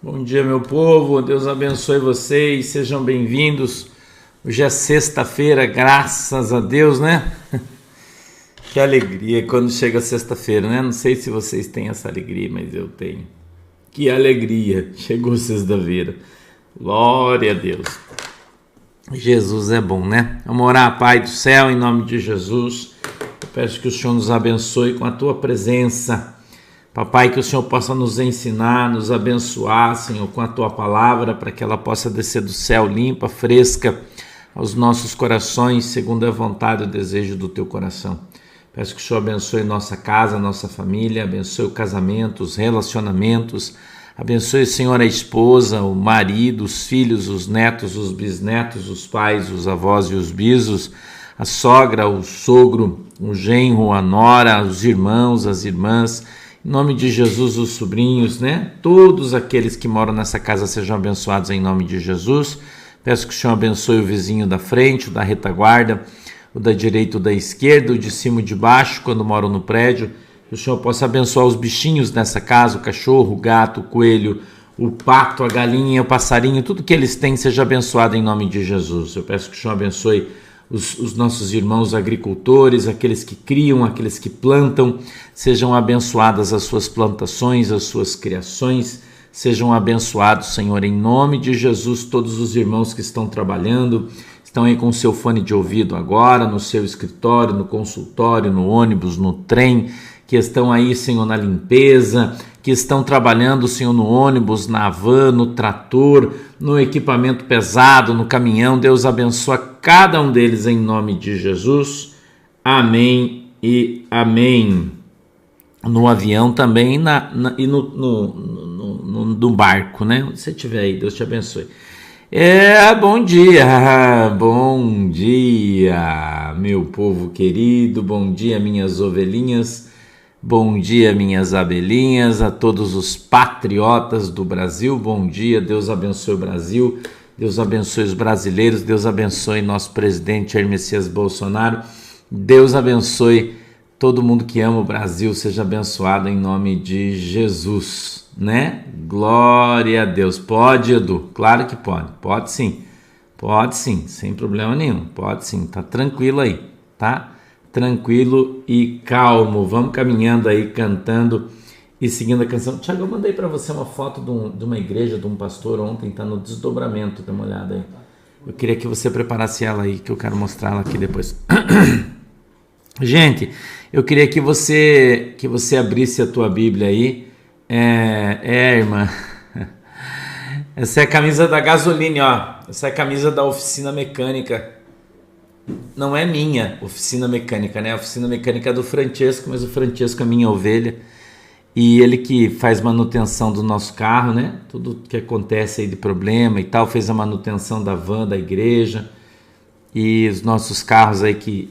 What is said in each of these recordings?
Bom dia, meu povo, Deus abençoe vocês, sejam bem-vindos. Hoje é sexta-feira, graças a Deus, né? Que alegria quando chega sexta-feira, né? Não sei se vocês têm essa alegria, mas eu tenho. Que alegria, chegou sexta-feira. Glória a Deus. Jesus é bom, né? Vamos orar, Pai do céu, em nome de Jesus. Eu peço que o Senhor nos abençoe com a tua presença. Papai, que o Senhor possa nos ensinar, nos abençoar, Senhor, com a Tua palavra, para que ela possa descer do céu limpa, fresca, aos nossos corações, segundo a vontade e o desejo do Teu coração. Peço que o Senhor abençoe nossa casa, nossa família, abençoe o casamento, os relacionamentos, abençoe, Senhor, a esposa, o marido, os filhos, os netos, os bisnetos, os pais, os avós e os bisos, a sogra, o sogro, o genro, a nora, os irmãos, as irmãs. Em nome de Jesus, os sobrinhos, né? Todos aqueles que moram nessa casa sejam abençoados em nome de Jesus. Peço que o Senhor abençoe o vizinho da frente, o da retaguarda, o da direita, o da esquerda, o de cima e de baixo, quando moram no prédio. Que o Senhor possa abençoar os bichinhos nessa casa, o cachorro, o gato, o coelho, o pato, a galinha, o passarinho, tudo que eles têm seja abençoado em nome de Jesus. Eu peço que o Senhor abençoe os nossos irmãos agricultores, aqueles que criam, aqueles que plantam, sejam abençoadas as suas plantações, as suas criações, sejam abençoados, Senhor, em nome de Jesus, todos os irmãos que estão trabalhando, estão aí com o seu fone de ouvido agora, no seu escritório, no consultório, no ônibus, no trem, que estão aí, Senhor, na limpeza, que estão trabalhando, Senhor, no ônibus, na van, no trator, no equipamento pesado, no caminhão. Deus abençoa cada um deles em nome de Jesus. Amém e amém. No avião também e no barco, né? Onde você estiver aí, Deus te abençoe. Bom dia, meu povo querido, bom dia, minhas ovelhinhas. Bom dia, minhas abelhinhas, a todos os patriotas do Brasil, bom dia, Deus abençoe o Brasil, Deus abençoe os brasileiros, Deus abençoe nosso presidente Jair Messias Bolsonaro, Deus abençoe todo mundo que ama o Brasil, seja abençoado em nome de Jesus, né? Glória a Deus. Pode, Edu? Claro que pode sim, sem problema nenhum, pode sim, tá tranquilo aí, tá? Tranquilo e calmo, vamos caminhando aí, cantando e seguindo a canção. Tiago, eu mandei para você uma foto de uma igreja, de um pastor ontem, tá no desdobramento, dá uma olhada aí. Eu queria que você preparasse ela aí, que eu quero mostrar ela aqui depois. Gente, eu queria que você abrisse a tua Bíblia aí. Irmã, essa é a camisa da Gasoline, ó, essa é a camisa da oficina mecânica. Não é minha oficina mecânica, né? A oficina mecânica é do Francesco, mas o Francesco é minha ovelha e ele que faz manutenção do nosso carro, né? Tudo que acontece aí de problema e tal, fez a manutenção da van da igreja e os nossos carros aí que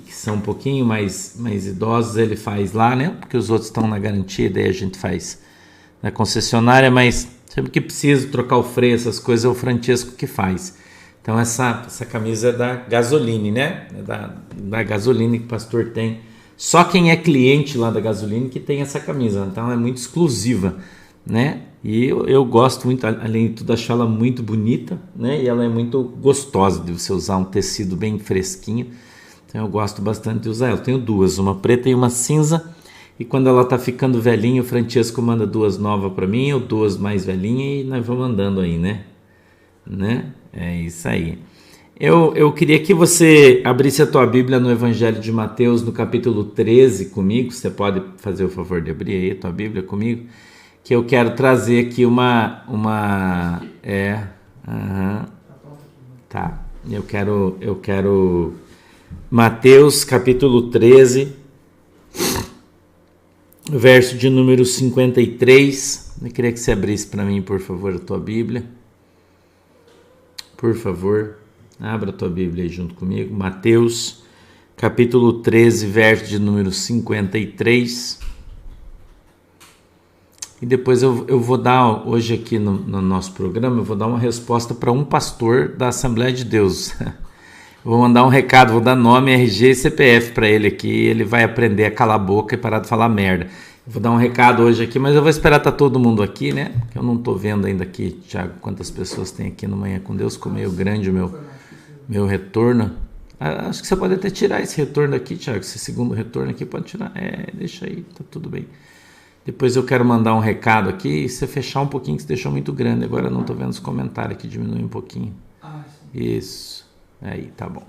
são um pouquinho mais idosos ele faz lá, né? Porque os outros estão na garantia, daí a gente faz na concessionária, mas sempre que precisa trocar o freio, essas coisas é o Francesco que faz. Então essa camisa é da Gasoline, né? Da Gasoline que o pastor tem. Só quem é cliente lá da Gasoline que tem essa camisa. Então é muito exclusiva, né? E eu gosto muito, além de tudo, acho ela muito bonita, né? E ela é muito gostosa de você usar, um tecido bem fresquinho. Então eu gosto bastante de usar ela. Eu tenho duas, uma preta e uma cinza. E quando ela tá ficando velhinha, o Francesco manda duas novas para mim, ou duas mais velhinhas, e nós vamos andando aí, né? É isso aí. Eu queria que você abrisse a tua Bíblia no Evangelho de Mateus, no capítulo 13 comigo. Você pode fazer o favor de abrir aí a tua Bíblia comigo, que eu quero trazer aqui tá. Eu quero Mateus capítulo 13, verso de número 53. Eu queria que você abrisse para mim, por favor, a tua Bíblia. Por favor, abra a tua Bíblia aí junto comigo. Mateus, capítulo 13, verso de número 53. E depois eu vou dar, hoje aqui no nosso programa, eu vou dar uma resposta para um pastor da Assembleia de Deus. Vou mandar um recado, vou dar nome, RG e CPF para ele aqui. Ele vai aprender a calar a boca e parar de falar merda. Vou dar um recado hoje aqui, mas eu vou esperar estar todo mundo aqui, né? Porque eu não estou vendo ainda aqui, Thiago, quantas pessoas tem aqui no Manhã com Deus. Ficou meio grande o meu retorno. Acho que você pode até tirar esse retorno aqui, Thiago. Esse segundo retorno aqui pode tirar. Deixa aí, tá tudo bem. Depois eu quero mandar um recado aqui e você fechar um pouquinho, que você deixou muito grande. Agora eu não estou vendo os comentários aqui, diminui um pouquinho. Isso. Aí, tá bom.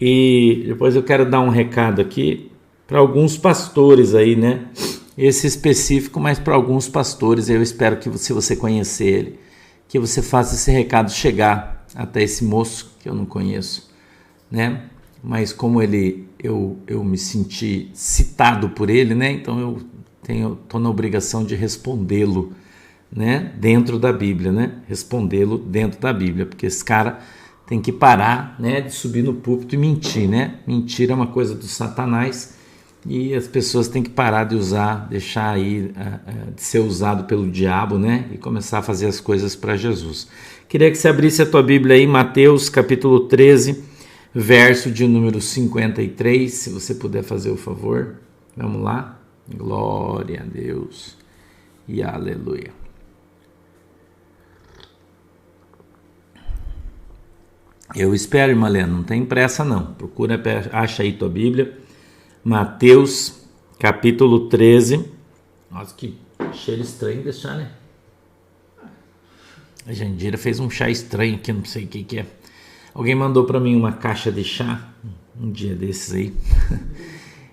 E depois eu quero dar um recado aqui para alguns pastores aí, né? Esse específico, mas para alguns pastores. Eu espero que, se você conhecer ele, que você faça esse recado chegar até esse moço que eu não conheço, né? Mas como eu me senti citado por ele, né? Então eu estou na obrigação de respondê-lo, né? Dentro da Bíblia, né? Respondê-lo dentro da Bíblia, porque esse cara tem que parar, né? De subir no púlpito e mentir, né? Mentira é uma coisa do Satanás e as pessoas têm que parar de usar, deixar aí de ser usado pelo diabo, né? E começar a fazer as coisas para Jesus. Queria que você abrisse a tua Bíblia aí, Mateus capítulo 13, verso de número 53, se você puder fazer o favor. Vamos lá? Glória a Deus e aleluia. Eu espero, irmã Lena, não tem pressa não. Procura, acha aí tua Bíblia. Mateus capítulo 13. Nossa, que cheiro estranho deixar, né? A Jandira fez um chá estranho aqui, não sei o que é. Alguém mandou para mim uma caixa de chá um dia desses aí.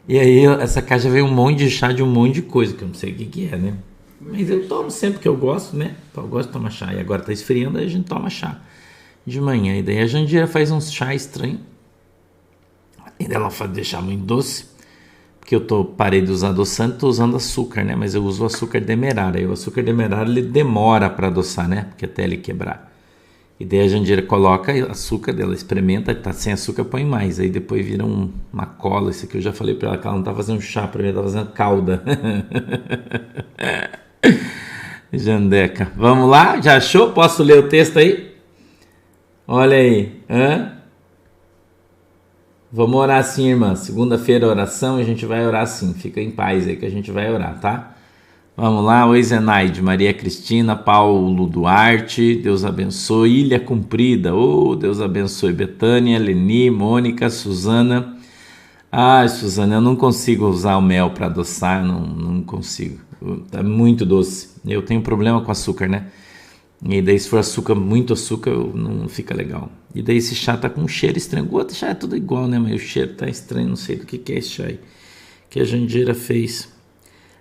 E aí essa caixa veio um monte de chá de um monte de coisa, que eu não sei o que é, né? Mas eu tomo sempre que eu gosto, né? Eu gosto de tomar chá. E agora tá esfriando, aí a gente toma chá de manhã. E daí a Jandira faz uns chá estranho. E daí ela faz deixar muito doce. Porque eu parei de usar adoçante, tô usando açúcar, né? Mas eu uso o açúcar demerara. E o açúcar demerara, ele demora para adoçar, né? Porque até ele quebrar. E daí a Jandira coloca açúcar, ela experimenta, tá sem açúcar, põe mais. Aí depois vira uma cola. Isso aqui eu já falei para ela que ela não tá fazendo chá para mim, ela tá fazendo calda. Jandeca. Vamos lá? Já achou? Posso ler o texto aí? Olha aí. Vamos orar assim, irmã. Segunda-feira oração e a gente vai orar assim. Fica em paz aí que a gente vai orar, tá? Vamos lá, oi Zenaide, Maria Cristina, Paulo Duarte, Deus abençoe, Ilha Cumprida, Deus abençoe, Betânia, Leni, Mônica, Suzana. Suzana, eu não consigo usar o mel para adoçar, não consigo, é muito doce, eu tenho problema com açúcar, né? E daí se for açúcar, muito açúcar, não fica legal. E daí esse chá tá com um cheiro estranho, o outro chá é tudo igual, né? Mas o cheiro tá estranho, não sei do que é esse chá aí, que a Jandira fez.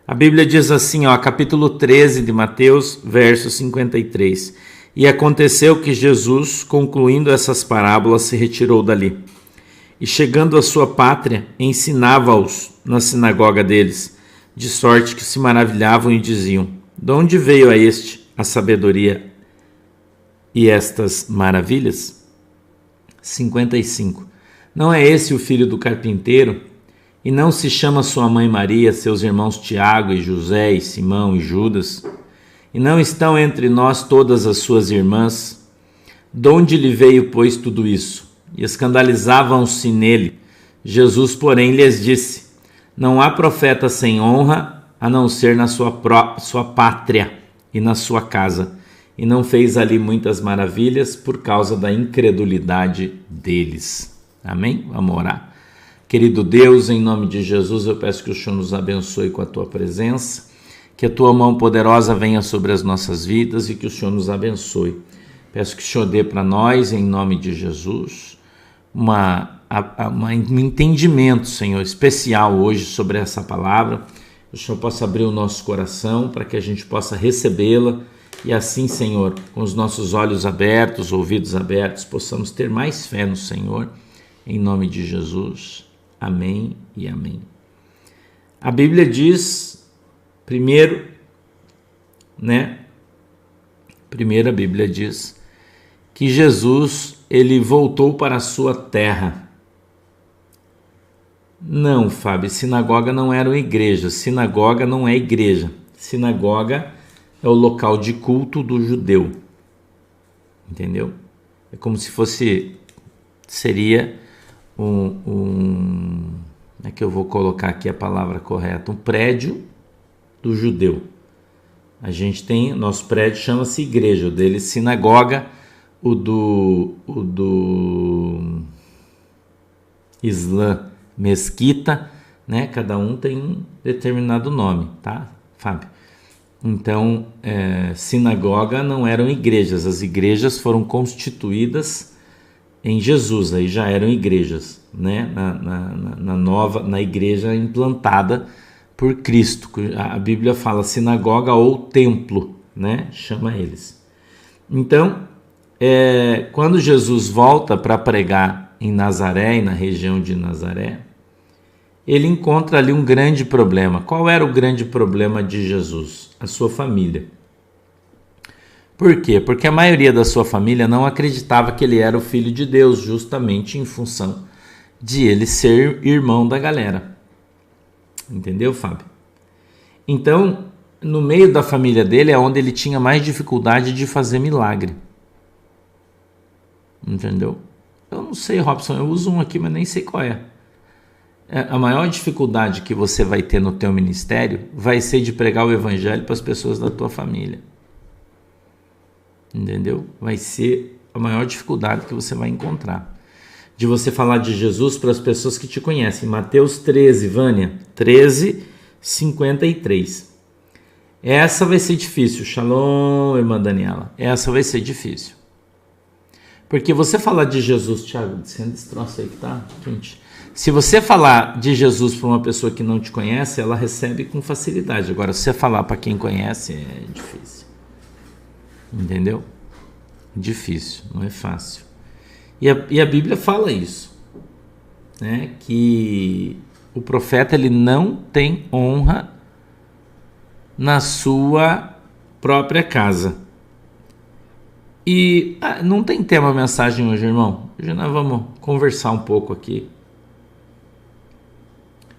A Bíblia diz assim, capítulo 13 de Mateus, verso 53. E aconteceu que Jesus, concluindo essas parábolas, se retirou dali. E chegando à sua pátria, ensinava-os na sinagoga deles, de sorte que se maravilhavam e diziam: de onde veio a este a sabedoria e estas maravilhas? 55. Não é esse o filho do carpinteiro? E não se chama sua mãe Maria, seus irmãos Tiago e José e Simão e Judas? E não estão entre nós todas as suas irmãs? De onde lhe veio, pois, tudo isso? E escandalizavam-se nele. Jesus, porém, lhes disse: não há profeta sem honra, a não ser na sua pátria e na sua casa. E não fez ali muitas maravilhas por causa da incredulidade deles. Amém? Vamos orar. Querido Deus, em nome de Jesus, eu peço que o Senhor nos abençoe com a Tua presença, que a Tua mão poderosa venha sobre as nossas vidas e que o Senhor nos abençoe. Peço que o Senhor dê para nós, em nome de Jesus, um entendimento, Senhor, especial hoje sobre essa palavra. O Senhor possa abrir o nosso coração para que a gente possa recebê-la e assim, Senhor, com os nossos olhos abertos, ouvidos abertos, possamos ter mais fé no Senhor, em nome de Jesus. Amém e amém. A Bíblia diz, primeiro a Bíblia diz que Jesus, ele voltou para a sua terra. Não, Fábio, sinagoga não era uma igreja, sinagoga não é igreja. Sinagoga é o local de culto do judeu, entendeu? É como se seria é que eu vou colocar aqui a palavra correta, um prédio do judeu. A gente tem, nosso prédio chama-se igreja, o dele sinagoga, o do Islã mesquita, né? Cada um tem um determinado nome, tá, Fábio? Então, sinagoga não eram igrejas, as igrejas foram constituídas em Jesus, aí já eram igrejas, né? Na igreja implantada por Cristo. A Bíblia fala sinagoga ou templo, né? Chama eles. Então, quando Jesus volta para pregar em Nazaré e na região de Nazaré, ele encontra ali um grande problema. Qual era o grande problema de Jesus? A sua família. Por quê? Porque a maioria da sua família não acreditava que ele era o Filho de Deus, justamente em função de ele ser irmão da galera. Entendeu, Fábio? Então, no meio da família dele é onde ele tinha mais dificuldade de fazer milagre. Entendeu? Eu não sei, Robson, eu uso um aqui, mas nem sei qual é. A maior dificuldade que você vai ter no teu ministério vai ser de pregar o evangelho para as pessoas da tua família. Entendeu? Vai ser a maior dificuldade que você vai encontrar. De você falar de Jesus para as pessoas que te conhecem. Mateus 13, Vânia, 13, 53. Essa vai ser difícil. Shalom, irmã Daniela. Essa vai ser difícil. Porque você falar de Jesus, Thiago, descendo esse troço aí que tá, gente. Se você falar de Jesus para uma pessoa que não te conhece, ela recebe com facilidade. Agora, se você falar para quem conhece, é difícil. Entendeu? Difícil, não é fácil. E a Bíblia fala isso, né? Que o profeta ele não tem honra na sua própria casa. E não tem tema mensagem hoje, irmão. Hoje nós vamos conversar um pouco aqui.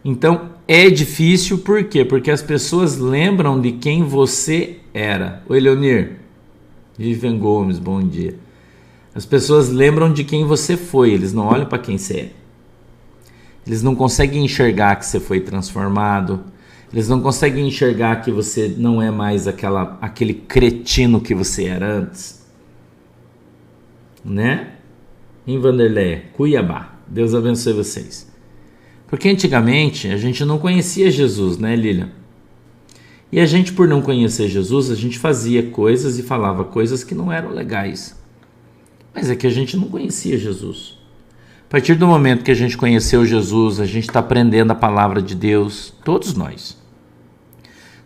Então, é difícil, por quê? Porque as pessoas lembram de quem você era. Oi, Leonir. Vivian Gomes, bom dia. As pessoas lembram de quem você foi, eles não olham para quem você é. Eles não conseguem enxergar que você foi transformado. Eles não conseguem enxergar que você não é mais aquele cretino que você era antes. Né? Em Vanderlei, Cuiabá. Deus abençoe vocês. Porque antigamente a gente não conhecia Jesus, né, Lilian? E a gente, por não conhecer Jesus, a gente fazia coisas e falava coisas que não eram legais. Mas é que a gente não conhecia Jesus. A partir do momento que a gente conheceu Jesus, a gente está aprendendo a palavra de Deus, todos nós.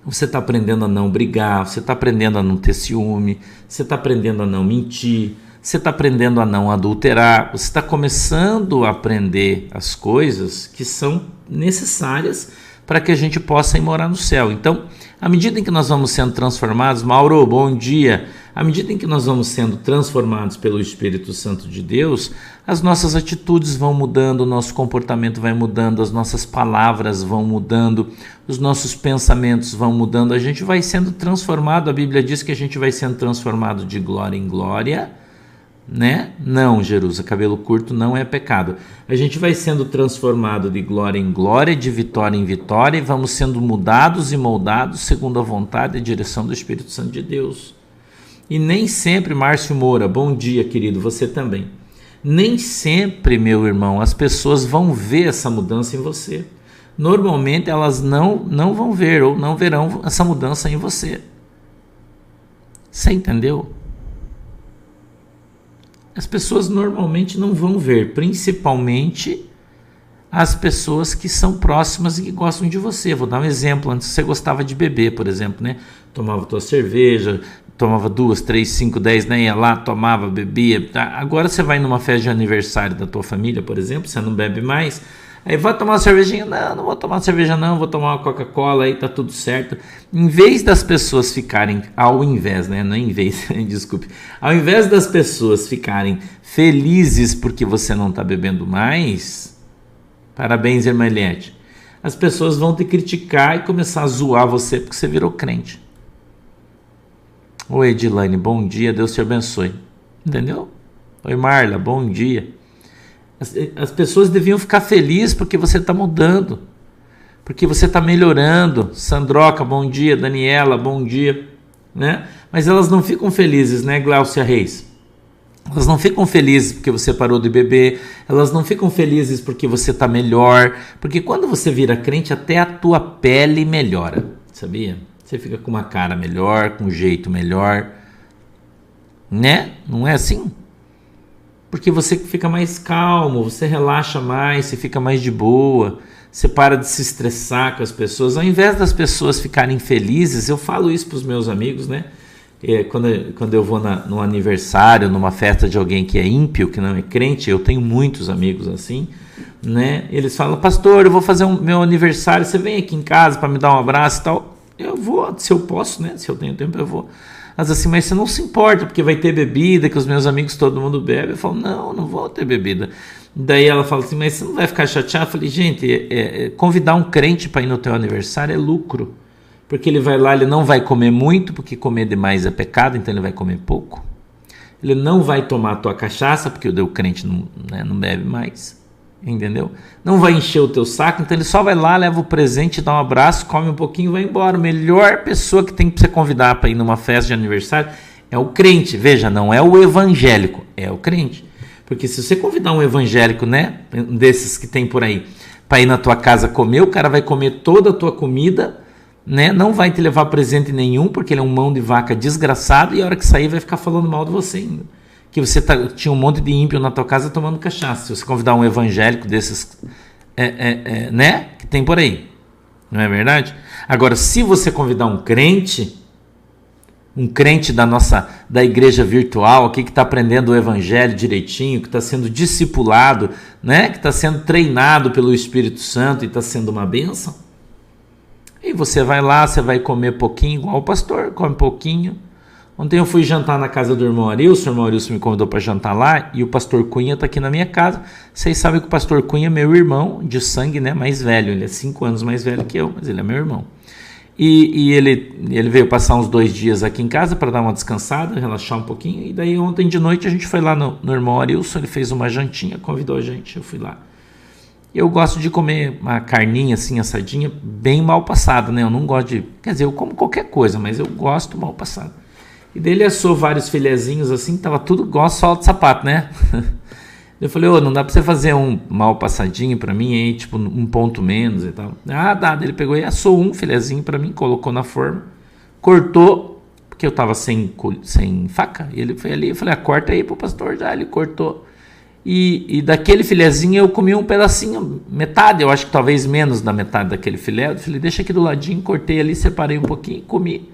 Você está aprendendo a não brigar, você está aprendendo a não ter ciúme, você está aprendendo a não mentir, você está aprendendo a não adulterar, você está começando a aprender as coisas que são necessárias para que a gente possa ir morar no céu. Então, à medida em que nós vamos sendo transformados, Mauro, bom dia, à medida em que nós vamos sendo transformados pelo Espírito Santo de Deus, as nossas atitudes vão mudando, o nosso comportamento vai mudando, as nossas palavras vão mudando, os nossos pensamentos vão mudando, a gente vai sendo transformado, a Bíblia diz que a gente vai sendo transformado de glória em glória, né? Não, Jerusa, cabelo curto não é pecado. A gente vai sendo transformado de glória em glória, de vitória em vitória, e vamos sendo mudados e moldados segundo a vontade e direção do Espírito Santo de Deus. E nem sempre, Márcio Moura, bom dia, querido, você também. Nem sempre, meu irmão, as pessoas vão ver essa mudança em você. Normalmente elas não vão ver ou não verão essa mudança em você. Você entendeu? As pessoas normalmente não vão ver, principalmente as pessoas que são próximas e que gostam de você. Vou dar um exemplo, antes você gostava de beber, por exemplo, né? Tomava tua cerveja, tomava 2, 3, 5, 10, né? Ia lá, tomava, bebia. Tá? Agora você vai numa festa de aniversário da tua família, por exemplo, você não bebe mais, aí vai tomar uma cervejinha, não vou tomar cerveja não, vou tomar uma Coca-Cola, aí tá tudo certo. Em vez das pessoas ficarem, desculpe, ao invés das pessoas ficarem felizes porque você não tá bebendo mais, parabéns, irmã Eliette, as pessoas vão te criticar e começar a zoar você porque você virou crente. Oi, Edilane, bom dia, Deus te abençoe. Entendeu? Oi, Marla, bom dia. As pessoas deviam ficar felizes porque você está mudando, porque você está melhorando. Sandroca, bom dia. Daniela, bom dia, né? Mas elas não ficam felizes, né, Gláucia Reis? Elas não ficam felizes porque você parou de beber, elas não ficam felizes porque você está melhor, porque quando você vira crente, até a tua pele melhora, sabia? Você fica com uma cara melhor, com um jeito melhor, né? Não é assim? Porque você fica mais calmo, você relaxa mais, você fica mais de boa, você para de se estressar com as pessoas. Ao invés das pessoas ficarem felizes, eu falo isso para os meus amigos, né? Quando eu vou num aniversário, numa festa de alguém que é ímpio, que não é crente, eu tenho muitos amigos assim, né? Eles falam, pastor, eu vou fazer meu aniversário, você vem aqui em casa para me dar um abraço e tal. Eu vou, se eu posso, né? Se eu tenho tempo, eu vou. Mas assim, mas você não se importa, porque vai ter bebida, que os meus amigos, todo mundo bebe. Eu falo, não vou ter bebida. Daí ela fala assim, mas você não vai ficar chateado? Eu falei, gente, convidar um crente para ir no teu aniversário é lucro. Porque ele vai lá, ele não vai comer muito, porque comer demais é pecado, então ele vai comer pouco. Ele não vai tomar a tua cachaça, porque o teu crente não bebe mais, entendeu? Não vai encher o teu saco, então ele só vai lá, leva o presente, dá um abraço, come um pouquinho e vai embora. A melhor pessoa que tem que você convidar para ir numa festa de aniversário é o crente. Veja, não é o evangélico, é o crente. Porque se você convidar um evangélico, né, desses que tem por aí, para ir na tua casa comer, o cara vai comer toda a tua comida, né? Não vai te levar presente nenhum, porque ele é um mão de vaca desgraçado, e a hora que sair vai ficar falando mal de você ainda. Que você tinha um monte de ímpio na tua casa tomando cachaça. Se você convidar um evangélico desses, né? Que tem por aí. Não é verdade? Agora, se você convidar um crente da igreja virtual, aqui que está aprendendo o evangelho direitinho, que está sendo discipulado, né? Que está sendo treinado pelo Espírito Santo e está sendo uma bênção, e você vai lá, você vai comer pouquinho, igual o pastor, come pouquinho. Ontem eu fui jantar na casa do irmão Arilson, o irmão Arilson me convidou para jantar lá, e o pastor Cunha está aqui na minha casa. Vocês sabem que o pastor Cunha é meu irmão de sangue, né, mais velho, ele é 5 anos mais velho que eu, mas ele é meu irmão. E ele veio passar uns 2 dias aqui em casa para dar uma descansada, relaxar um pouquinho, e daí ontem de noite a gente foi lá no irmão Arilson, ele fez uma jantinha, convidou a gente, eu fui lá. Eu gosto de comer uma carninha assim, assadinha, bem mal passada, né? Eu não gosto de... Quer dizer, eu como qualquer coisa, mas eu gosto mal passada. E daí ele assou vários filezinhos assim, tava tudo igual sola de sapato, né? Eu falei, não dá pra você fazer um mal passadinho pra mim aí, tipo um ponto menos e tal. Ah, dá. Ele pegou e assou um filezinho pra mim, colocou na forma, cortou, porque eu tava sem faca. E ele foi ali, eu falei, corta aí pro pastor já. Ele cortou. E daquele filezinho eu comi um pedacinho, metade, eu acho que talvez menos da metade daquele filé. Eu falei, deixa aqui do ladinho, cortei ali, separei um pouquinho e comi.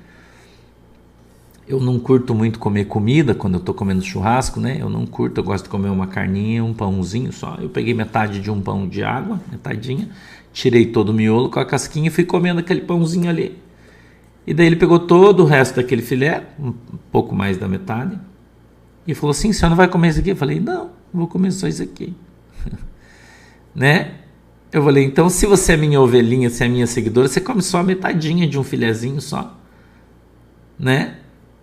Eu não curto muito comer comida quando eu tô comendo churrasco, né? Eu não curto, eu gosto de comer uma carninha, um pãozinho só. Eu peguei metade de um pão de água, metadinha, tirei todo o miolo com a casquinha e fui comendo aquele pãozinho ali. E daí ele pegou todo o resto daquele filé, um pouco mais da metade, e falou assim, o senhor não vai comer isso aqui? Eu falei, não, vou comer só isso aqui. Né? Eu falei, então se você é minha ovelhinha, se é minha seguidora, você come só a metadinha de um filezinho só. Né?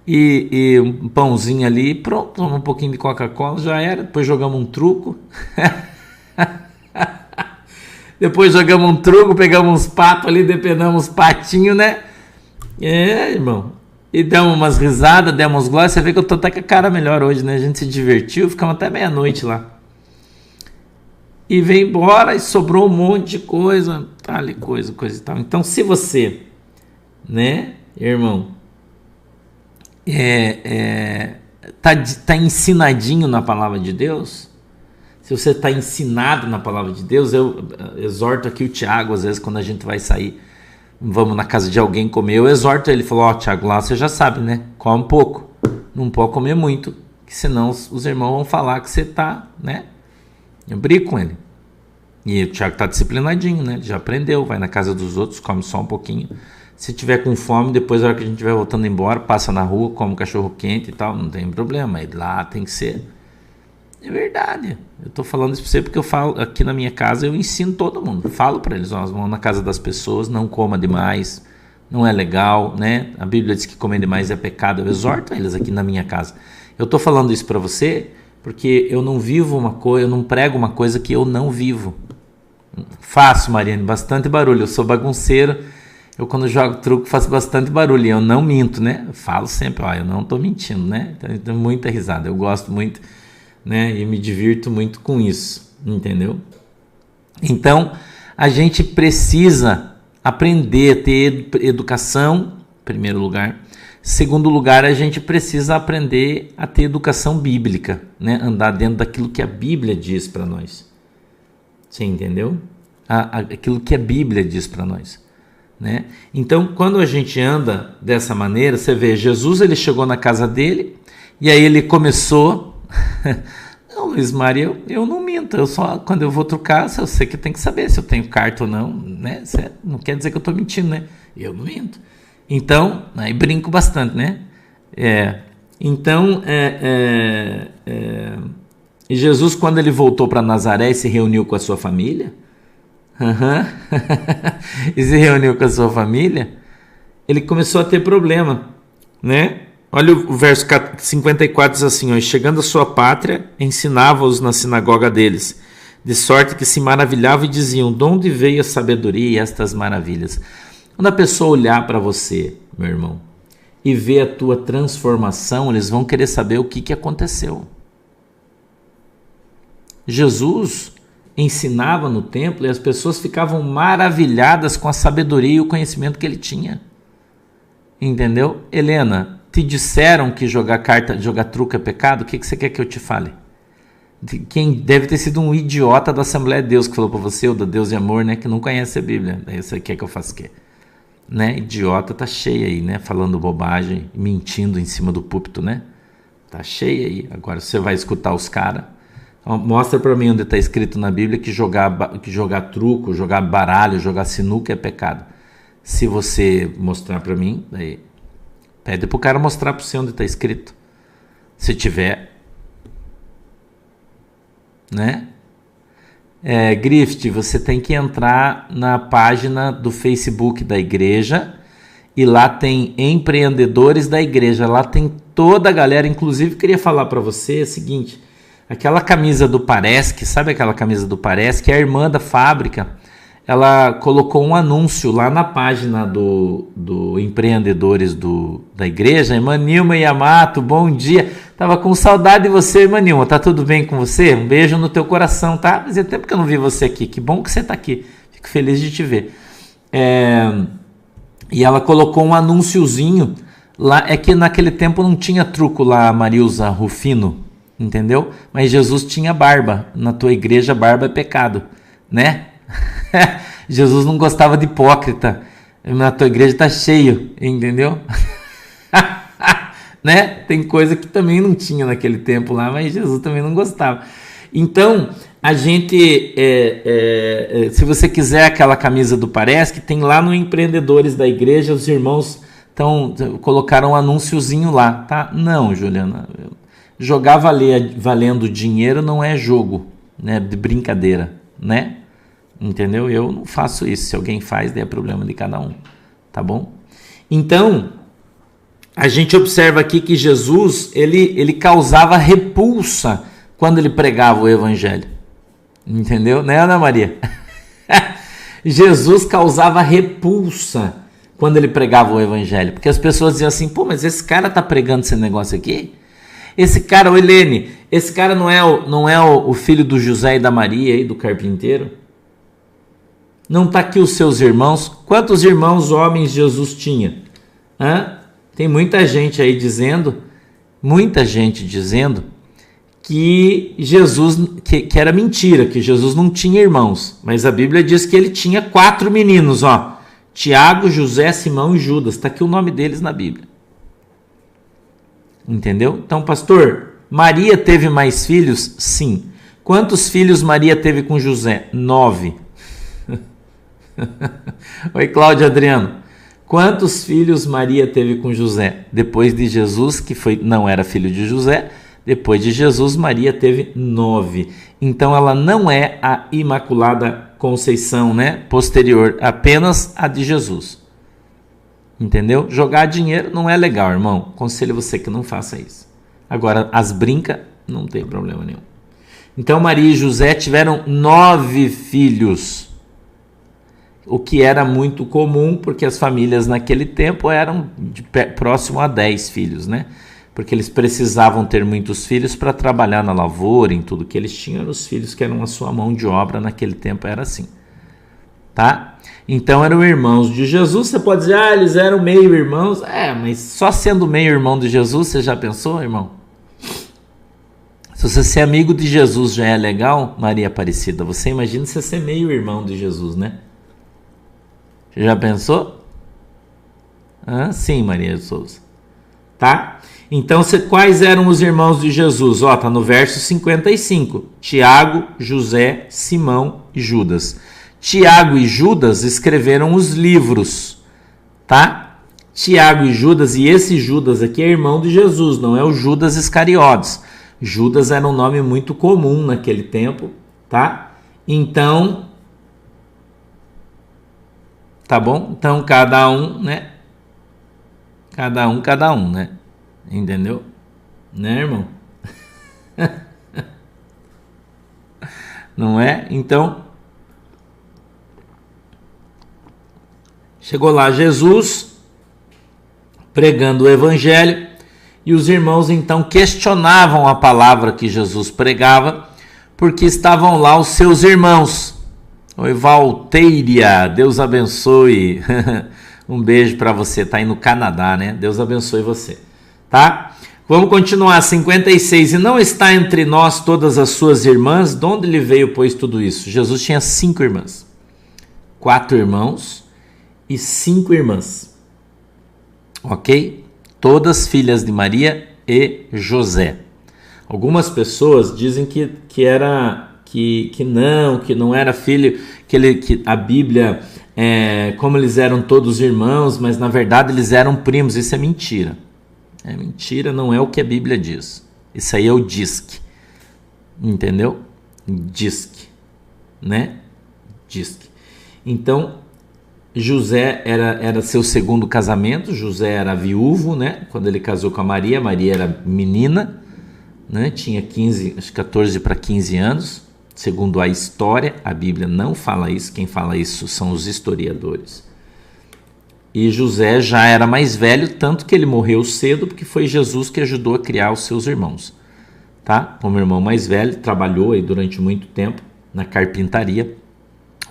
E um pãozinho ali, pronto, toma um pouquinho de Coca-Cola, já era. Depois jogamos um truco. Pegamos uns patos ali, depenamos os patinhos, né? Irmão. E demos umas risadas, demos uns glórias. Você vê que eu tô até com a cara melhor hoje, né? A gente se divertiu, ficamos até meia-noite lá. E veio embora e sobrou um monte de coisa. Ali, coisa e tal. Então, se você, né, irmão, tá ensinadinho na palavra de Deus, se você tá ensinado na palavra de Deus, eu exorto aqui o Tiago, às vezes quando a gente vai sair, vamos na casa de alguém comer, eu exorto ele, falou, Tiago, lá você já sabe, né, come um pouco, não pode comer muito, que senão os irmãos vão falar que você tá, né, eu brigo com ele, e o Tiago tá disciplinadinho, né, ele já aprendeu, vai na casa dos outros, come só um pouquinho. Se tiver com fome, depois na hora que a gente estiver voltando embora, passa na rua, come um cachorro quente e tal, não tem problema, aí lá tem que ser. É verdade, eu tô falando isso pra você porque eu falo, aqui na minha casa eu ensino todo mundo, falo para eles, vão na casa das pessoas, não coma demais, não é legal, né? A Bíblia diz que comer demais é pecado, eu exorto eles aqui na minha casa. Eu tô falando isso para você Porque eu não vivo uma coisa, eu não prego uma coisa que eu não vivo. Faço, Mariane, bastante barulho. Eu sou bagunceiro. Eu, quando jogo truco, faço bastante barulho. E eu não minto, né? Eu falo sempre, eu não tô mentindo, né? Então, eu tenho muita risada. Eu gosto muito, né? E me divirto muito com isso, entendeu? Então, a gente precisa aprender a ter educação, em primeiro lugar. Segundo lugar, a gente precisa aprender a ter educação bíblica, né? Andar dentro daquilo que a Bíblia diz para nós. Você entendeu? Aquilo que a Bíblia diz para nós, né? Então, quando a gente anda dessa maneira, você vê, Jesus, ele chegou na casa dele e aí ele começou... Não, Luiz Mário, eu não minto, quando eu vou trucar, eu sei que tem que saber se eu tenho carta ou não, né? Não quer dizer que eu estou mentindo, né? Eu não minto. Então, aí brinco bastante, né? Então, Jesus, quando ele voltou para Nazaré e se reuniu com a sua família, e se reuniu com a sua família, ele começou a ter problema, né? Olha o verso 54, diz assim, ó, chegando à sua pátria, ensinava-os na sinagoga deles, de sorte que se maravilhavam e diziam, de onde veio a sabedoria e estas maravilhas? Quando a pessoa olhar para você, meu irmão, e ver a tua transformação, eles vão querer saber o que aconteceu. Jesus ensinava no templo e as pessoas ficavam maravilhadas com a sabedoria e o conhecimento que ele tinha. Entendeu? Helena, te disseram que jogar truco é pecado? O que você quer que eu te fale? Quem deve ter sido um idiota da Assembleia de Deus que falou para você, ou da Deus de Amor, né, que não conhece a Bíblia. Daí você quer que eu faça o quê? Né? Idiota tá cheio aí, né? Falando bobagem, mentindo em cima do púlpito, né? Tá cheio aí. Agora você vai escutar os caras. Mostra para mim onde está escrito na Bíblia que jogar truco, jogar baralho, jogar sinuca é pecado. Se você mostrar para mim, daí pede pro cara mostrar para você onde está escrito. Se tiver, né? Grift, você tem que entrar na página do Facebook da igreja e lá tem empreendedores da igreja, lá tem toda a galera. Inclusive queria falar para você o seguinte, aquela camisa do Paresc, sabe aquela camisa do Paresc? A irmã da fábrica, ela colocou um anúncio lá na página do empreendedores da igreja. Irmã Nilma Yamato, bom dia. Tava com saudade de você, irmã Nilma. Tá tudo bem com você? Um beijo no teu coração, tá? Fazia tempo que eu não vi você aqui. Que bom que você tá aqui. Fico feliz de te ver. E ela colocou um anúnciozinho lá. É que naquele tempo não tinha truco lá, Marilza Rufino, entendeu? Mas Jesus tinha barba. Na tua igreja, barba é pecado, né? Jesus não gostava de hipócrita. Na tua igreja tá cheio, entendeu? Né? Tem coisa que também não tinha naquele tempo lá, mas Jesus também não gostava. Então, a gente, se você quiser aquela camisa do Paresc, tem lá no Empreendedores da Igreja, os irmãos colocaram um anúnciozinho lá, tá? Não, Juliana, jogar valendo dinheiro não é jogo, né? De brincadeira, né? Entendeu? Eu não faço isso. Se alguém faz, daí é problema de cada um, tá bom? Então, a gente observa aqui que Jesus, ele causava repulsa quando ele pregava o evangelho. Entendeu? Né, Ana Maria? Jesus causava repulsa quando ele pregava o evangelho, porque as pessoas diziam assim, pô, mas esse cara tá pregando esse negócio aqui? Esse cara, o Helene, esse cara não é o filho do José e da Maria aí, do carpinteiro? Não está aqui os seus irmãos? Quantos irmãos homens Jesus tinha? Tem muita gente aí dizendo que Jesus, que era mentira, que Jesus não tinha irmãos. Mas a Bíblia diz que ele tinha 4 meninos, ó. Tiago, José, Simão e Judas. Está aqui o nome deles na Bíblia. Entendeu? Então, pastor, Maria teve mais filhos? Sim. Quantos filhos Maria teve com José? 9. Oi, Cláudio Adriano. Quantos filhos Maria teve com José? Depois de Jesus, que não era filho de José, depois de Jesus, Maria teve 9. Então ela não é a Imaculada Conceição, né? Posterior, apenas a de Jesus. Entendeu? Jogar dinheiro não é legal, irmão. Aconselho você que não faça isso. Agora, as brincas Não tem problema nenhum. Então Maria e José tiveram 9 filhos, o que era muito comum, porque as famílias naquele tempo eram próximo a 10 filhos, né? Porque eles precisavam ter muitos filhos para trabalhar na lavoura, em tudo que eles tinham, eram os filhos que eram a sua mão de obra, naquele tempo era assim, tá? Então eram irmãos de Jesus. Você pode dizer, eles eram meio irmãos, mas só sendo meio irmão de Jesus, você já pensou, irmão? Se você ser amigo de Jesus já é legal, Maria Aparecida, você imagina você ser meio irmão de Jesus, né? Você já pensou? Sim, Maria de Souza. Tá? Então, quais eram os irmãos de Jesus? Tá no verso 55. Tiago, José, Simão e Judas. Tiago e Judas escreveram os livros, tá? Tiago e Judas, e esse Judas aqui é irmão de Jesus, não é o Judas Iscariotes. Judas era um nome muito comum naquele tempo, tá? Então, tá bom? Então, cada um, né? Cada um, né? Entendeu? Né, irmão? Não é? Então, chegou lá Jesus, pregando o evangelho, e os irmãos então questionavam a palavra que Jesus pregava, porque estavam lá os seus irmãos. Oi, Valteiria, Deus abençoe. Um beijo para você, tá aí no Canadá, né? Deus abençoe você, tá? Vamos continuar, 56. E não está entre nós todas as suas irmãs? De onde lhe veio, pois, tudo isso? Jesus tinha 5 irmãs, 4 irmãos e 5 irmãs, ok? Todas filhas de Maria e José. Algumas pessoas dizem que não era filho, que a Bíblia, como eles eram todos irmãos, mas na verdade eles eram primos. Isso é mentira. É mentira, não é o que a Bíblia diz. Isso aí é o disque. Entendeu? Disque. Né? Disque. Então, José era seu segundo casamento. José era viúvo, né? Quando ele casou com a Maria. Maria era menina, né? Tinha 14 para 15 anos. Segundo a história, a Bíblia não fala isso. Quem fala isso são os historiadores. E José já era mais velho, tanto que ele morreu cedo, porque foi Jesus que ajudou a criar os seus irmãos, tá? Como irmão mais velho, trabalhou aí durante muito tempo na carpintaria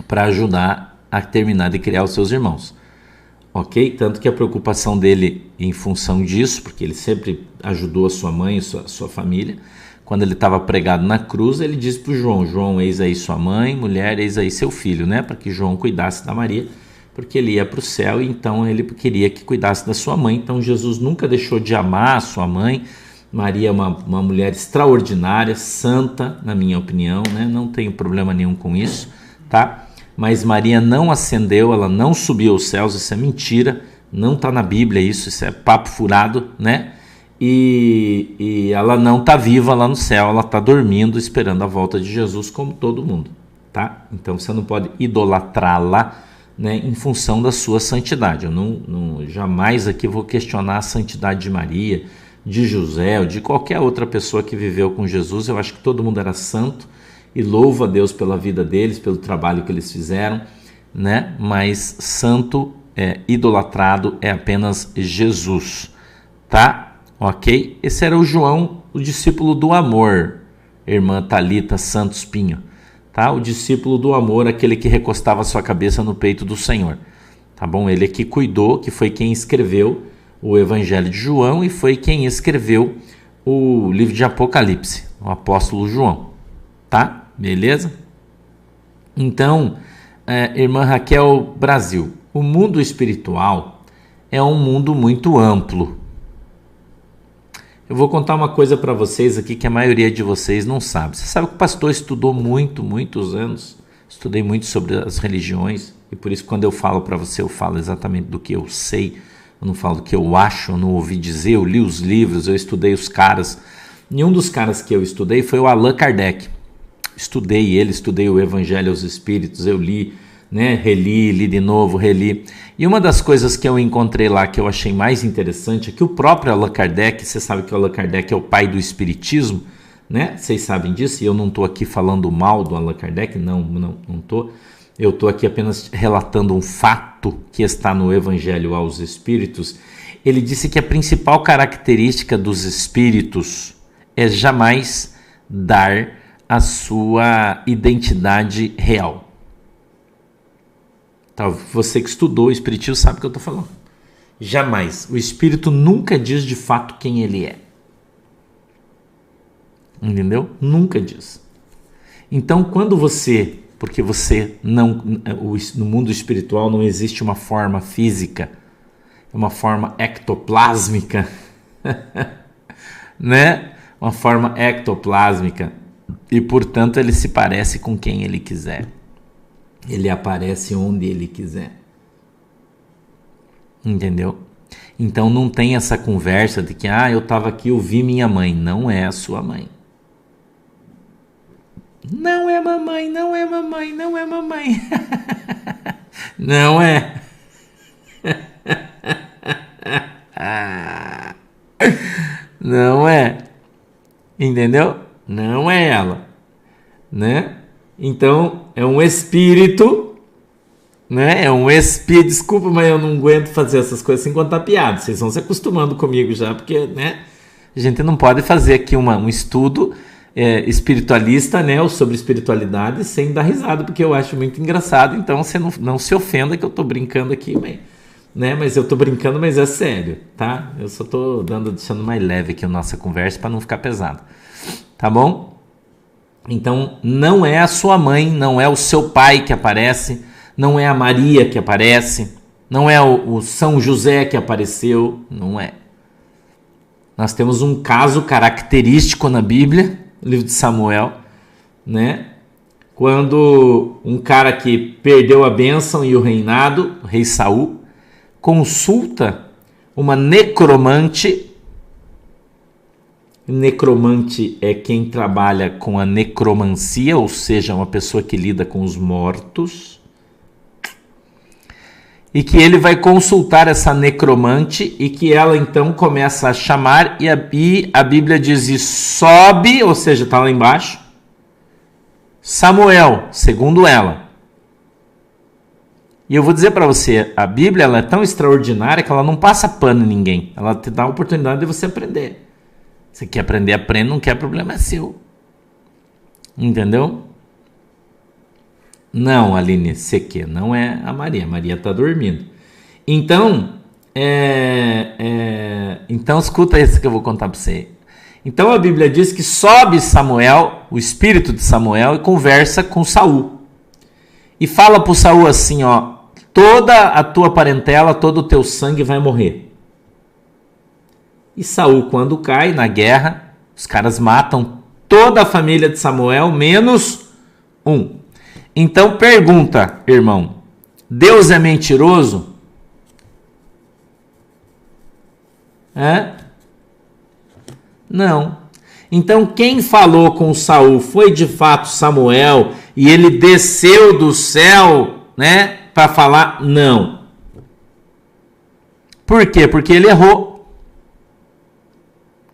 para ajudar a terminar de criar os seus irmãos, ok? Tanto que a preocupação dele em função disso, porque ele sempre ajudou a sua mãe e sua família, quando ele estava pregado na cruz, ele disse para o João, eis aí sua mãe, mulher, eis aí seu filho, né? Para que João cuidasse da Maria, porque ele ia para o céu e então ele queria que cuidasse da sua mãe. Então Jesus nunca deixou de amar a sua mãe. Maria é uma mulher extraordinária, santa, na minha opinião, né? Não tenho problema nenhum com isso, tá? Mas Maria não ascendeu, ela não subiu aos céus, isso é mentira, não está na Bíblia isso é papo furado, né? E ela não está viva lá no céu, ela está dormindo, esperando a volta de Jesus, como todo mundo, tá? Então você não pode idolatrá-la, né, em função da sua santidade. Eu não jamais aqui vou questionar a santidade de Maria, de José ou de qualquer outra pessoa que viveu com Jesus. Eu acho que todo mundo era santo e louvo a Deus pela vida deles, pelo trabalho que eles fizeram, né? Mas santo, idolatrado é apenas Jesus, tá? Ok? Esse era o João, o discípulo do amor, irmã Thalita Santos Pinho. Tá? O discípulo do amor, aquele que recostava sua cabeça no peito do Senhor. Tá bom? Ele que cuidou, que foi quem escreveu o Evangelho de João e foi quem escreveu o livro de Apocalipse, o apóstolo João. Tá? Beleza? Então, irmã Raquel Brasil, o mundo espiritual é um mundo muito amplo. Eu vou contar uma coisa para vocês aqui que a maioria de vocês não sabe. Você sabe que o pastor estudou muitos anos, estudei muito sobre as religiões, e por isso quando eu falo para você, eu falo exatamente do que eu sei, eu não falo do que eu acho, eu não ouvi dizer, eu li os livros, eu estudei os caras. E um dos caras que eu estudei foi o Allan Kardec. Estudei o Evangelho aos Espíritos, eu li, né, li de novo, reli. E uma das coisas que eu encontrei lá que eu achei mais interessante é que o próprio Allan Kardec, você sabe que o Allan Kardec é o pai do Espiritismo, né? Vocês sabem disso, e eu não estou aqui falando mal do Allan Kardec, não estou. Eu estou aqui apenas relatando um fato que está no Evangelho aos Espíritos. Ele disse que a principal característica dos espíritos é jamais dar a sua identidade real. Tá, você que estudou o espiritismo sabe o que eu estou falando. Jamais. O espírito nunca diz de fato quem ele é. Entendeu? Nunca diz. Então, quando você... Porque você não... No mundo espiritual não existe uma forma física. É uma forma ectoplásmica. Né? Uma forma ectoplásmica. E, portanto, ele se parece com quem ele quiser. Ele aparece onde ele quiser. Entendeu? Então não tem essa conversa de que eu estava aqui, eu vi minha mãe. Não é a sua mãe. Não é mamãe, não é mamãe, não é mamãe. Não é. Não é. Entendeu? Não é ela. Né? Então, é um espírito, né? É um espírito. Desculpa, mas eu não aguento fazer essas coisas sem contar piada. Vocês vão se acostumando comigo já, porque, né? A gente não pode fazer aqui um estudo espiritualista, né? Ou sobre espiritualidade sem dar risada, porque eu acho muito engraçado. Então, você não se ofenda que eu tô brincando aqui, né? Mas eu tô brincando, mas é sério, tá? Eu só tô deixando mais leve aqui a nossa conversa para não ficar pesado. Tá bom? Então, não é a sua mãe, não é o seu pai que aparece, não é a Maria que aparece, não é o São José que apareceu, não é. Nós temos um caso característico na Bíblia, no livro de Samuel, né? Quando um cara que perdeu a bênção e o reinado, o rei Saul, consulta uma necromante. Necromante é quem trabalha com a necromancia, ou seja, uma pessoa que lida com os mortos. E que ele vai consultar essa necromante e que ela então começa a chamar e a Bíblia diz e sobe, ou seja, está lá embaixo, Samuel, segundo ela. E eu vou dizer para você, a Bíblia ela é tão extraordinária que ela não passa pano em ninguém. Ela te dá a oportunidade de você aprender. Você quer aprender, aprende, não quer, problema é seu. Entendeu? Não, Aline, você quer, não é a Maria está dormindo. Então, então escuta isso que eu vou contar para você. Então a Bíblia diz que sobe Samuel, o espírito de Samuel, e conversa com Saul. E fala para o Saul assim, ó, toda a tua parentela, todo o teu sangue vai morrer. E Saul, quando cai na guerra, os caras matam toda a família de Samuel, menos um. Então pergunta, irmão, Deus é mentiroso? Não. Então quem falou com Saul foi de fato Samuel e ele desceu do céu, né, para falar? Não. Por quê? Porque ele errou.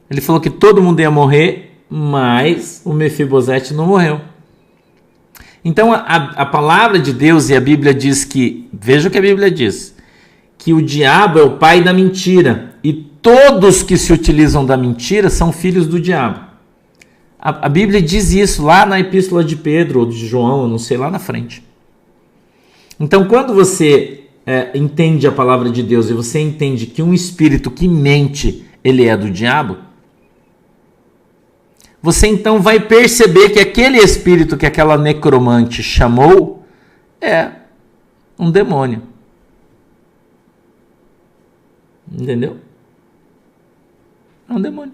Ele falou que todo mundo ia morrer, mas o Mefibosete não morreu. Então a palavra de Deus e a Bíblia diz que, veja o que a Bíblia diz, que o diabo é o pai da mentira e todos que se utilizam da mentira são filhos do diabo. A Bíblia diz isso lá na Epístola de Pedro ou de João, não sei, lá na frente. Então quando você entende a palavra de Deus e você entende que um espírito que mente, ele é do diabo, você então vai perceber que aquele espírito que aquela necromante chamou é um demônio. Entendeu? É um demônio.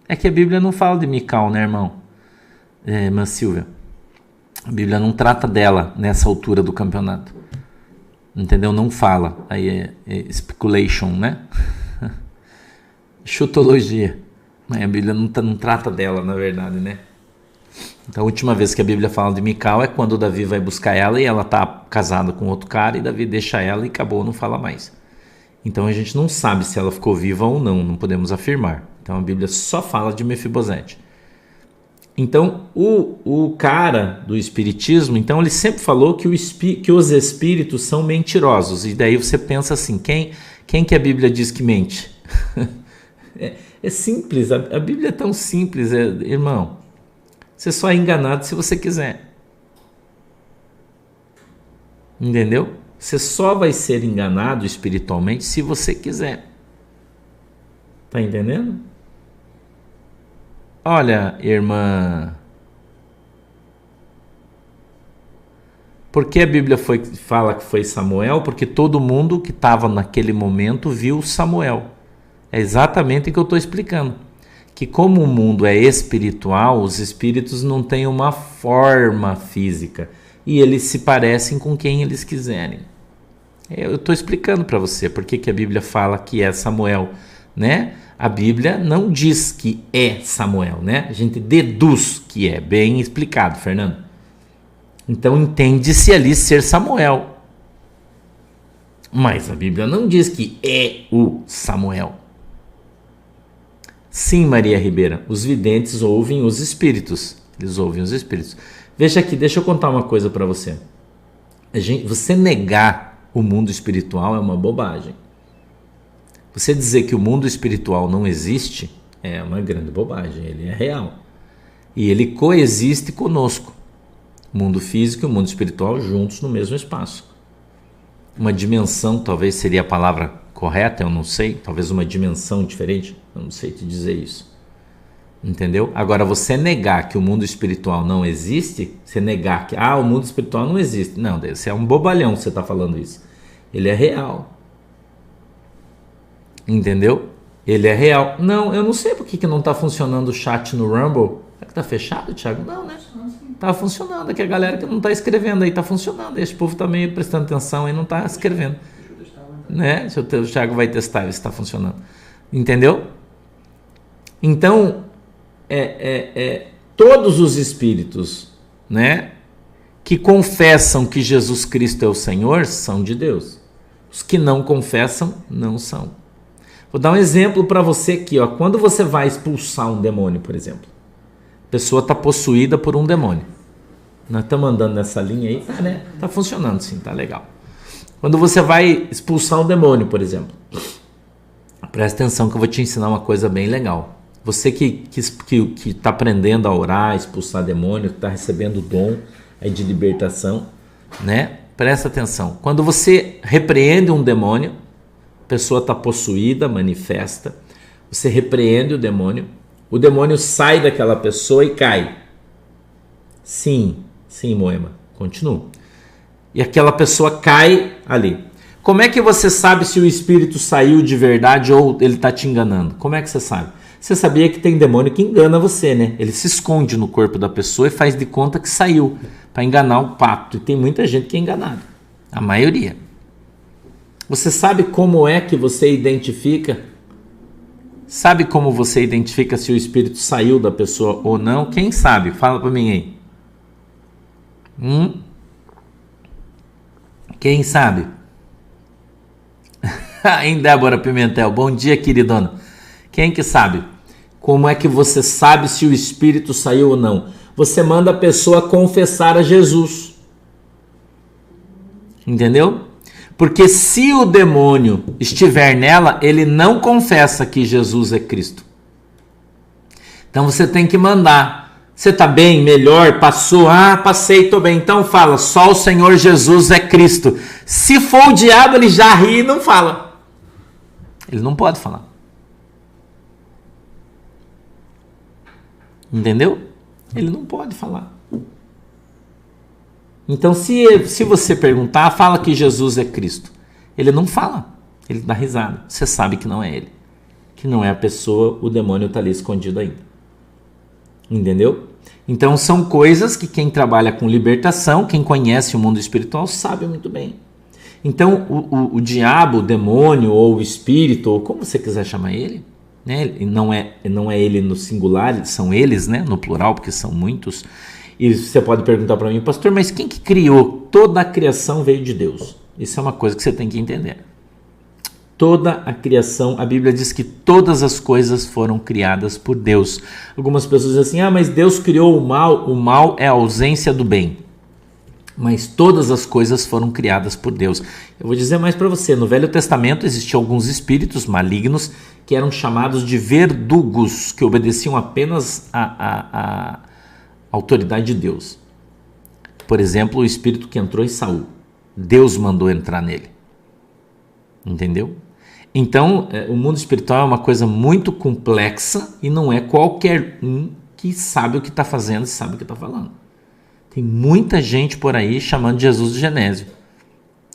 É que a Bíblia não fala de Mical, né, irmão? Irmã Silvia. A Bíblia não trata dela nessa altura do campeonato. Entendeu? Não fala. Aí é speculation, né? Chutologia. Mas a Bíblia não trata dela, na verdade, né? Então a última vez que a Bíblia fala de Mical é quando Davi vai buscar ela e ela está casada com outro cara e Davi deixa ela e acabou, não fala mais. Então a gente não sabe se ela ficou viva ou não podemos afirmar, Então a Bíblia só fala de Mefibosete. Então o cara do espiritismo, então ele sempre falou que os espíritos são mentirosos. E daí você pensa assim, quem que a Bíblia diz que mente? É simples, a Bíblia é tão simples, irmão. Você só é enganado se você quiser. Entendeu? Você só vai ser enganado espiritualmente se você quiser. Tá entendendo? Olha, irmã, por que a Bíblia fala que foi Samuel? Porque todo mundo que estava naquele momento viu Samuel. É exatamente o que eu estou explicando. Que como o mundo é espiritual, os espíritos não têm uma forma física. E eles se parecem com quem eles quiserem. Eu estou explicando para você por que a Bíblia fala que é Samuel, né? A Bíblia não diz que é Samuel, né? A gente deduz que é. Bem explicado, Fernando. Então entende-se ali ser Samuel. Mas a Bíblia não diz que é o Samuel. Sim, Maria Ribeira, os videntes ouvem os espíritos. Eles ouvem os espíritos. Veja aqui, deixa eu contar uma coisa para você. Você negar o mundo espiritual é uma bobagem. Você dizer que o mundo espiritual não existe é uma grande bobagem. Ele é real. E ele coexiste conosco. O mundo físico e o mundo espiritual juntos no mesmo espaço. Uma dimensão, talvez seria a palavra correta, eu não sei. Talvez uma dimensão diferente, eu não sei te dizer isso. Entendeu? Agora, você negar que o mundo espiritual não existe, você negar que o mundo espiritual não existe. Não, você é um bobalhão que você está falando isso. Ele é real. Entendeu? Ele é real. Não, eu não sei por que não está funcionando o chat no Rumble. Será que está fechado, Thiago? Não, né? Está funcionando. É que a galera que não está escrevendo aí está funcionando. Esse povo está meio prestando atenção e não está escrevendo. Né? O Thiago vai testar se está funcionando. Entendeu? Então, todos os espíritos, né, que confessam que Jesus Cristo é o Senhor são de Deus. Os que não confessam não são. Vou dar um exemplo para você aqui, ó. Quando você vai expulsar um demônio, por exemplo, a pessoa está possuída por um demônio. Nós estamos andando nessa linha aí, tá, né? Tá funcionando sim, tá legal. Quando você vai expulsar um demônio, por exemplo, presta atenção que eu vou te ensinar uma coisa bem legal. Você que está aprendendo a orar, expulsar demônio, que está recebendo o dom aí de libertação, né? Presta atenção. Quando você repreende um demônio, a pessoa está possuída, manifesta, você repreende o demônio sai daquela pessoa e cai. Sim, Moema, continua. E aquela pessoa cai ali. Como é que você sabe se o espírito saiu de verdade ou ele está te enganando? Como é que você sabe? Você sabia que tem demônio que engana você, né? Ele se esconde no corpo da pessoa e faz de conta que saiu para enganar o pato. E tem muita gente que é enganada. A maioria. Você sabe como é que você identifica? Sabe como você identifica se o espírito saiu da pessoa ou não? Quem sabe? Fala para mim aí. Quem sabe? Em Débora Pimentel. Bom dia, queridona. Quem que sabe? Como é que você sabe se o espírito saiu ou não? Você manda a pessoa confessar a Jesus. Entendeu? Porque se o demônio estiver nela, ele não confessa que Jesus é Cristo. Então você tem que mandar. Você está bem? Melhor? Passou? Passei, estou bem. Então fala, só o Senhor Jesus é Cristo. Se for o diabo, ele já ri e não fala. Ele não pode falar. Entendeu? Ele não pode falar. Então, se você perguntar, fala que Jesus é Cristo. Ele não fala. Ele dá risada. Você sabe que não é ele. Que não é a pessoa, o demônio está ali escondido ainda. Entendeu? Então, são coisas que quem trabalha com libertação, quem conhece o mundo espiritual, sabe muito bem. Então, o diabo, o demônio, ou o espírito, ou como você quiser chamar ele, né? Não é ele no singular, são eles, né? No plural, porque são muitos. E você pode perguntar para mim, pastor, mas quem que criou? Toda a criação veio de Deus. Isso é uma coisa que você tem que entender. Toda a criação, a Bíblia diz que todas as coisas foram criadas por Deus. Algumas pessoas dizem assim, mas Deus criou o mal é a ausência do bem. Mas todas as coisas foram criadas por Deus. Eu vou dizer mais para você, no Velho Testamento existiam alguns espíritos malignos que eram chamados de verdugos, que obedeciam apenas à autoridade de Deus. Por exemplo, o espírito que entrou em Saul, Deus mandou entrar nele. Entendeu? Então, o mundo espiritual é uma coisa muito complexa e não é qualquer um que sabe o que está fazendo e sabe o que está falando. Tem muita gente por aí chamando Jesus de Genésio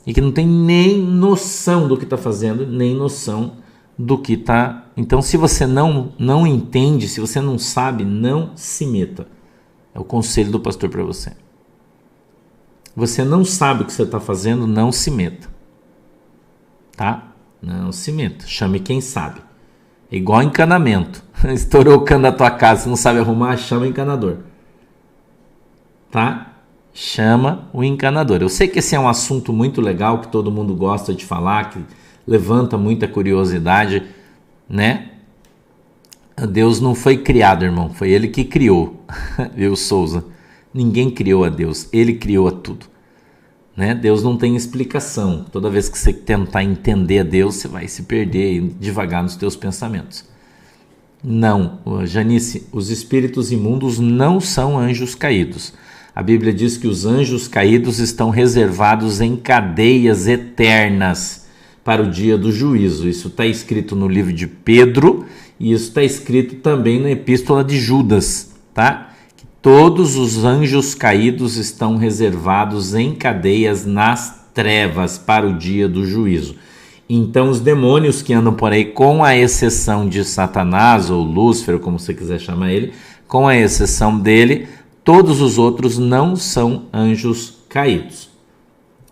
e que não tem nem noção do que está fazendo, nem noção do que está... Então, se você não entende, se você não sabe, não se meta. É o conselho do pastor para você. Você não sabe o que você está fazendo, não se meta. Tá? Não se meta. Chame quem sabe. É igual encanamento. Estourou o cano da tua casa, você não sabe arrumar, chama o encanador. Tá? Chama o encanador. Eu sei que esse é um assunto muito legal, que todo mundo gosta de falar, que levanta muita curiosidade, né? Deus não foi criado, irmão. Foi ele que criou. Viu, Souza? Ninguém criou a Deus. Ele criou a tudo. Né? Deus não tem explicação. Toda vez que você tentar entender a Deus, você vai se perder devagar nos teus pensamentos. Não, Janice, os espíritos imundos não são anjos caídos. A Bíblia diz que os anjos caídos estão reservados em cadeias eternas para o dia do juízo. Isso está escrito no livro de Pedro e isso está escrito também na epístola de Judas, tá? Que todos os anjos caídos estão reservados em cadeias nas trevas para o dia do juízo. Então os demônios que andam por aí, com a exceção de Satanás ou Lúcifer, como você quiser chamar ele, com a exceção dele, todos os outros não são anjos caídos.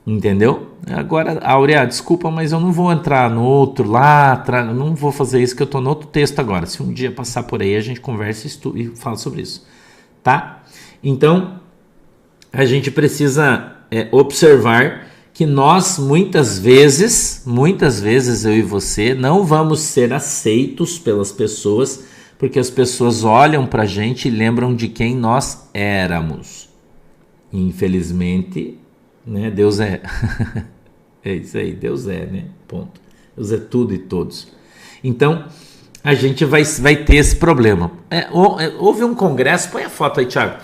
Entendeu? Agora, Áurea, desculpa, mas eu não vou entrar no outro lá, não vou fazer isso, que eu estou no outro texto agora. Se um dia passar por aí, a gente conversa e fala sobre isso. Tá? Então, a gente precisa observar que nós, muitas vezes, eu e você, não vamos ser aceitos pelas pessoas, porque as pessoas olham para a gente e lembram de quem nós éramos. Infelizmente, né, Deus é. É isso aí, Deus é, né? Ponto. Deus é tudo e todos. Então, a gente vai ter esse problema. Houve um congresso, põe a foto aí, Thiago.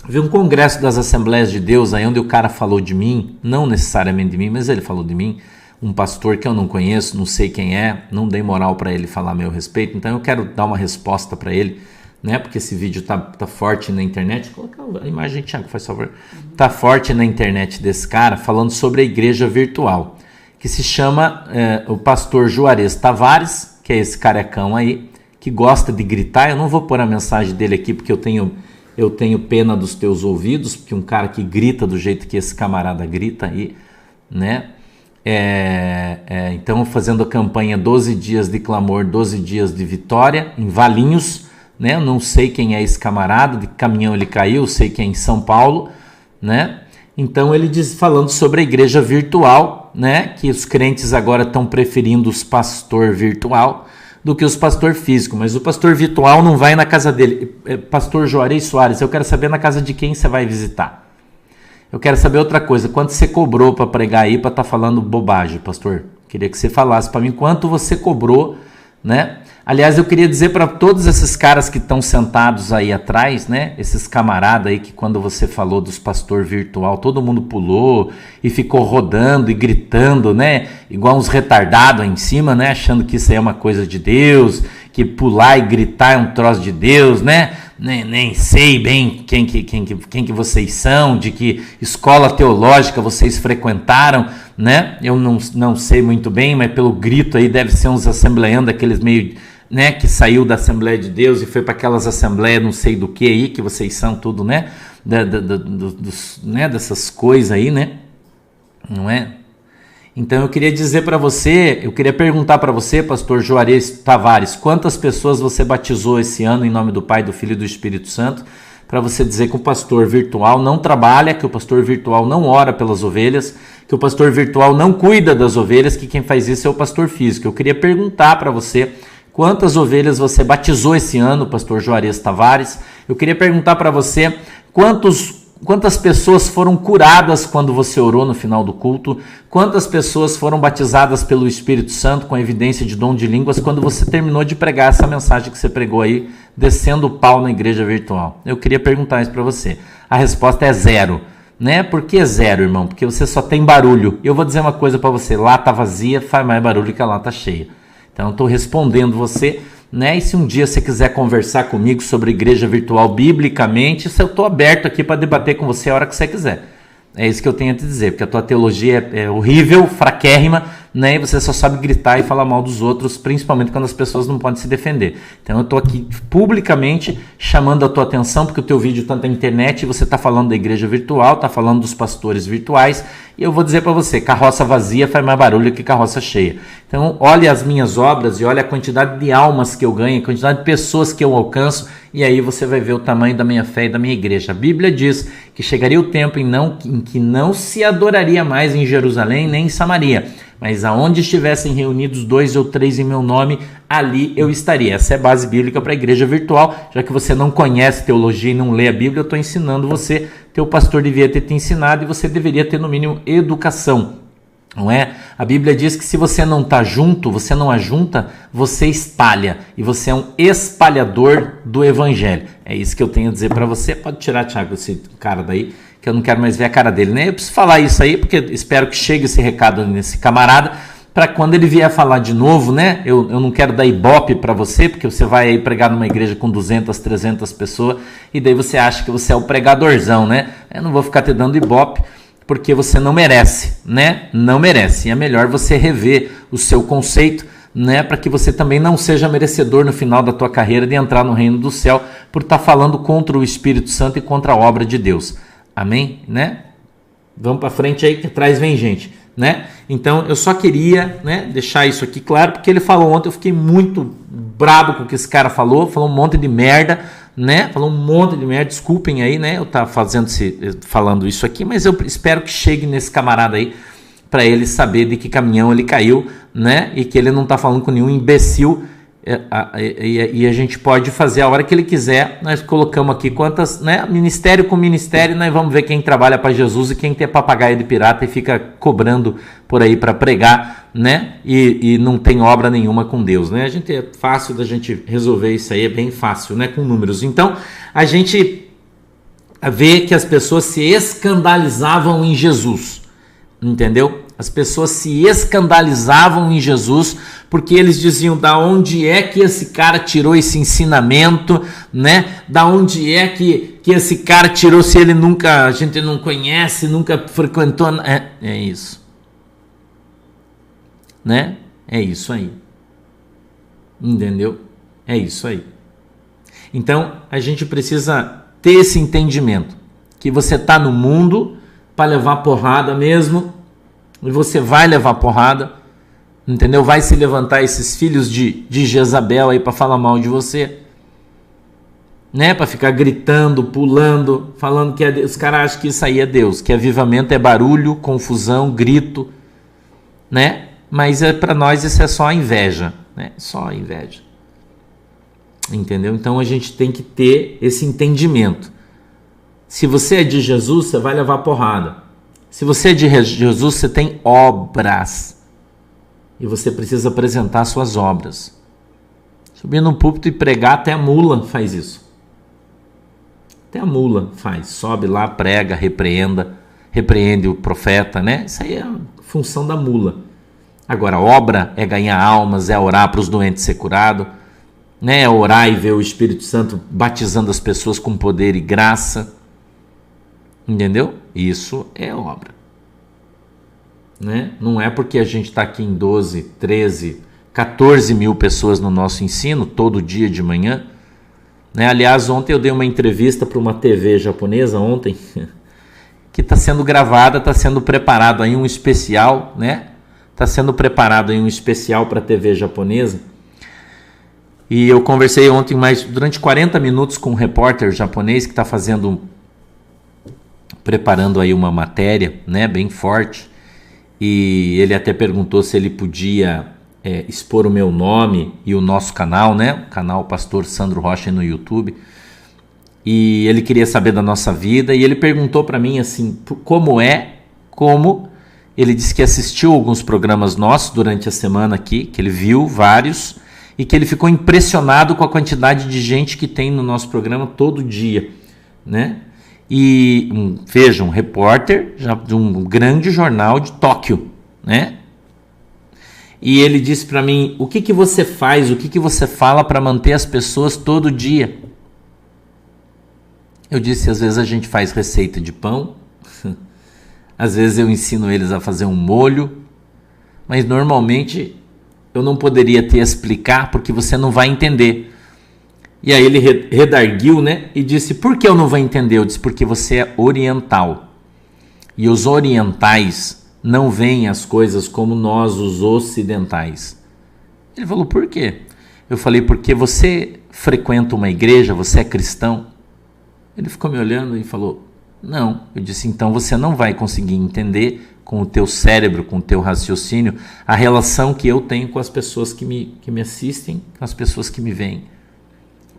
Houve um congresso das Assembleias de Deus, aí onde o cara falou de mim, não necessariamente de mim, mas ele falou de mim, um pastor que eu não conheço, não sei quem é, não dei moral para ele falar a meu respeito, então eu quero dar uma resposta para ele, né? Porque esse vídeo tá forte na internet. Coloca a imagem, Thiago, faz favor. Tá forte na internet desse cara falando sobre a igreja virtual, que se chama o pastor Juarez Tavares, que é esse carecão aí, que gosta de gritar. Eu não vou pôr a mensagem dele aqui porque eu tenho pena dos teus ouvidos, porque um cara que grita do jeito que esse camarada grita aí, né? Então, fazendo a campanha 12 dias de clamor, 12 dias de vitória, em Valinhos, né? Eu não sei quem é esse camarada, de que caminhão ele caiu, sei que é em São Paulo, né? Então ele diz, falando sobre a igreja virtual, né? Que os crentes agora estão preferindo os pastor virtual do que os pastor físico, mas o pastor virtual não vai na casa dele. Pastor Juarez Soares, eu quero saber na casa de quem você vai visitar. Eu quero saber outra coisa, quanto você cobrou para pregar aí, para estar falando bobagem, pastor? Queria que você falasse para mim quanto você cobrou, né? Aliás, eu queria dizer para todos esses caras que estão sentados aí atrás, né? Esses camaradas aí que quando você falou dos pastor virtual, todo mundo pulou e ficou rodando e gritando, né? Igual uns retardados aí em cima, né? Achando que isso aí é uma coisa de Deus, que pular e gritar é um troço de Deus, né? Nem sei bem quem que vocês são, de que escola teológica vocês frequentaram, né? Eu não sei muito bem, mas pelo grito aí deve ser uns assembleando, aqueles meio, né, que saiu da Assembleia de Deus e foi para aquelas assembleias não sei do que aí, que vocês são tudo, né? Né? Dessas coisas aí, né? Não é? Então eu queria perguntar para você, pastor Juarez Tavares, quantas pessoas você batizou esse ano em nome do Pai, do Filho e do Espírito Santo, para você dizer que o pastor virtual não trabalha, que o pastor virtual não ora pelas ovelhas, que o pastor virtual não cuida das ovelhas, que quem faz isso é o pastor físico. Eu queria perguntar para você quantas ovelhas você batizou esse ano, pastor Juarez Tavares. Eu queria perguntar para você quantas pessoas foram curadas quando você orou no final do culto, quantas pessoas foram batizadas pelo Espírito Santo com evidência de dom de línguas quando você terminou de pregar essa mensagem que você pregou aí, descendo o pau na igreja virtual. Eu queria perguntar isso para você. A resposta é 0. Né? Por que 0, irmão? Porque você só tem barulho. Eu vou dizer uma coisa para você, lata vazia faz mais barulho que a lata cheia. Então eu estou respondendo você, né? E se um dia você quiser conversar comigo sobre igreja virtual biblicamente, eu estou aberto aqui para debater com você a hora que você quiser. É isso que eu tenho a te dizer, porque a tua teologia é horrível, fraquérrima, né? E você só sabe gritar e falar mal dos outros, principalmente quando as pessoas não podem se defender. Então eu estou aqui publicamente chamando a tua atenção, porque o teu vídeo está na internet e você está falando da igreja virtual, está falando dos pastores virtuais, e eu vou dizer para você, carroça vazia faz mais barulho que carroça cheia. Então olhe as minhas obras e olhe a quantidade de almas que eu ganho, a quantidade de pessoas que eu alcanço, e aí você vai ver o tamanho da minha fé e da minha igreja. A Bíblia diz que chegaria o tempo em que não se adoraria mais em Jerusalém nem em Samaria, mas aonde estivessem reunidos 2 ou 3 em meu nome, ali eu estaria. Essa é a base bíblica para a igreja virtual. Já que você não conhece teologia e não lê a Bíblia, eu estou ensinando você. Teu pastor devia ter te ensinado e você deveria ter, no mínimo, educação. Não é? A Bíblia diz que se você não está junto, você não ajunta, você espalha. E você é um espalhador do evangelho. É isso que eu tenho a dizer para você. Pode tirar, Thiago, esse cara daí, que eu não quero mais ver a cara dele, né? Eu preciso falar isso aí, porque espero que chegue esse recado nesse camarada, para quando ele vier falar de novo, né? Eu não quero dar ibope para você, porque você vai aí pregar numa igreja com 200, 300 pessoas, e daí você acha que você é o pregadorzão, né? Eu não vou ficar te dando ibope, porque você não merece, né? Não merece. E é melhor você rever o seu conceito, né? Para que você também não seja merecedor no final da tua carreira de entrar no reino do céu por estar falando contra o Espírito Santo e contra a obra de Deus. Amém? Né? Vamos para frente aí que atrás vem gente, né? Então eu só queria, né, deixar isso aqui claro, porque ele falou ontem, eu fiquei muito brabo com o que esse cara falou um monte de merda, né? Falou um monte de merda, desculpem aí, né? Eu tava falando isso aqui, mas eu espero que chegue nesse camarada aí para ele saber de que caminhão ele caiu, né? E que ele não tá falando com nenhum imbecil. E a gente pode fazer a hora que ele quiser. Nós colocamos aqui quantas, né? Ministério com ministério, nós vamos ver quem trabalha para Jesus e quem tem papagaio de pirata e fica cobrando por aí para pregar, né? E não tem obra nenhuma com Deus, né? É fácil da gente resolver isso aí, é bem fácil, né? Com números. Então a gente vê que as pessoas se escandalizavam em Jesus, entendeu? As pessoas se escandalizavam em Jesus porque eles diziam: da onde é que esse cara tirou esse ensinamento, né? Da onde é que esse cara tirou, se ele nunca, a gente não conhece, nunca frequentou, é isso, né? É isso aí, entendeu? É isso aí. Então a gente precisa ter esse entendimento que você está no mundo para levar porrada mesmo. E você vai levar porrada, entendeu? Vai se levantar esses filhos de Jezabel aí para falar mal de você, né? Para ficar gritando, pulando, falando que é Deus. Os caras acham que isso aí é Deus, que avivamento é barulho, confusão, grito, né? Mas para nós isso é só a inveja, né? Só a inveja, entendeu? Então a gente tem que ter esse entendimento. Se você é de Jesus, você vai levar porrada. Se você é de Jesus, você tem obras. E você precisa apresentar suas obras. Subir no púlpito e pregar, até a mula faz isso. Até a mula faz. Sobe lá, prega, repreende o profeta, né? Isso aí é a função da mula. Agora, obra é ganhar almas, é orar para os doentes ser curado, né? É orar e ver o Espírito Santo batizando as pessoas com poder e graça. Entendeu? Isso é obra, né? Não é porque a gente está aqui em 12, 13, 14 mil pessoas no nosso ensino, todo dia de manhã, né? Aliás, ontem eu dei uma entrevista para uma TV japonesa, ontem, que está sendo gravada, está sendo preparado aí um especial, né? Está sendo preparado aí um especial para a TV japonesa. E eu conversei ontem durante 40 minutos com um repórter japonês que está preparando aí uma matéria, né, bem forte, e ele até perguntou se ele podia expor o meu nome e o nosso canal, né? O canal Pastor Sandro Rocha no YouTube. E ele queria saber da nossa vida e ele perguntou para mim assim, como ele disse que assistiu alguns programas nossos durante a semana aqui, que ele viu vários e que ele ficou impressionado com a quantidade de gente que tem no nosso programa todo dia, né? E veja, um repórter de um grande jornal de Tóquio, né? E ele disse para mim, o que você faz, o que você fala para manter as pessoas todo dia? Eu disse, às vezes a gente faz receita de pão, às vezes eu ensino eles a fazer um molho, mas normalmente eu não poderia te explicar porque você não vai entender. E aí ele redarguiu, né? E disse, por que eu não vou entender? Eu disse, porque você é oriental. E os orientais não veem as coisas como nós, os ocidentais. Ele falou, por quê? Eu falei, porque você frequenta uma igreja, você é cristão? Ele ficou me olhando e falou, não. Eu disse, então você não vai conseguir entender com o teu cérebro, com o teu raciocínio, a relação que eu tenho com as pessoas que me assistem, com as pessoas que me veem.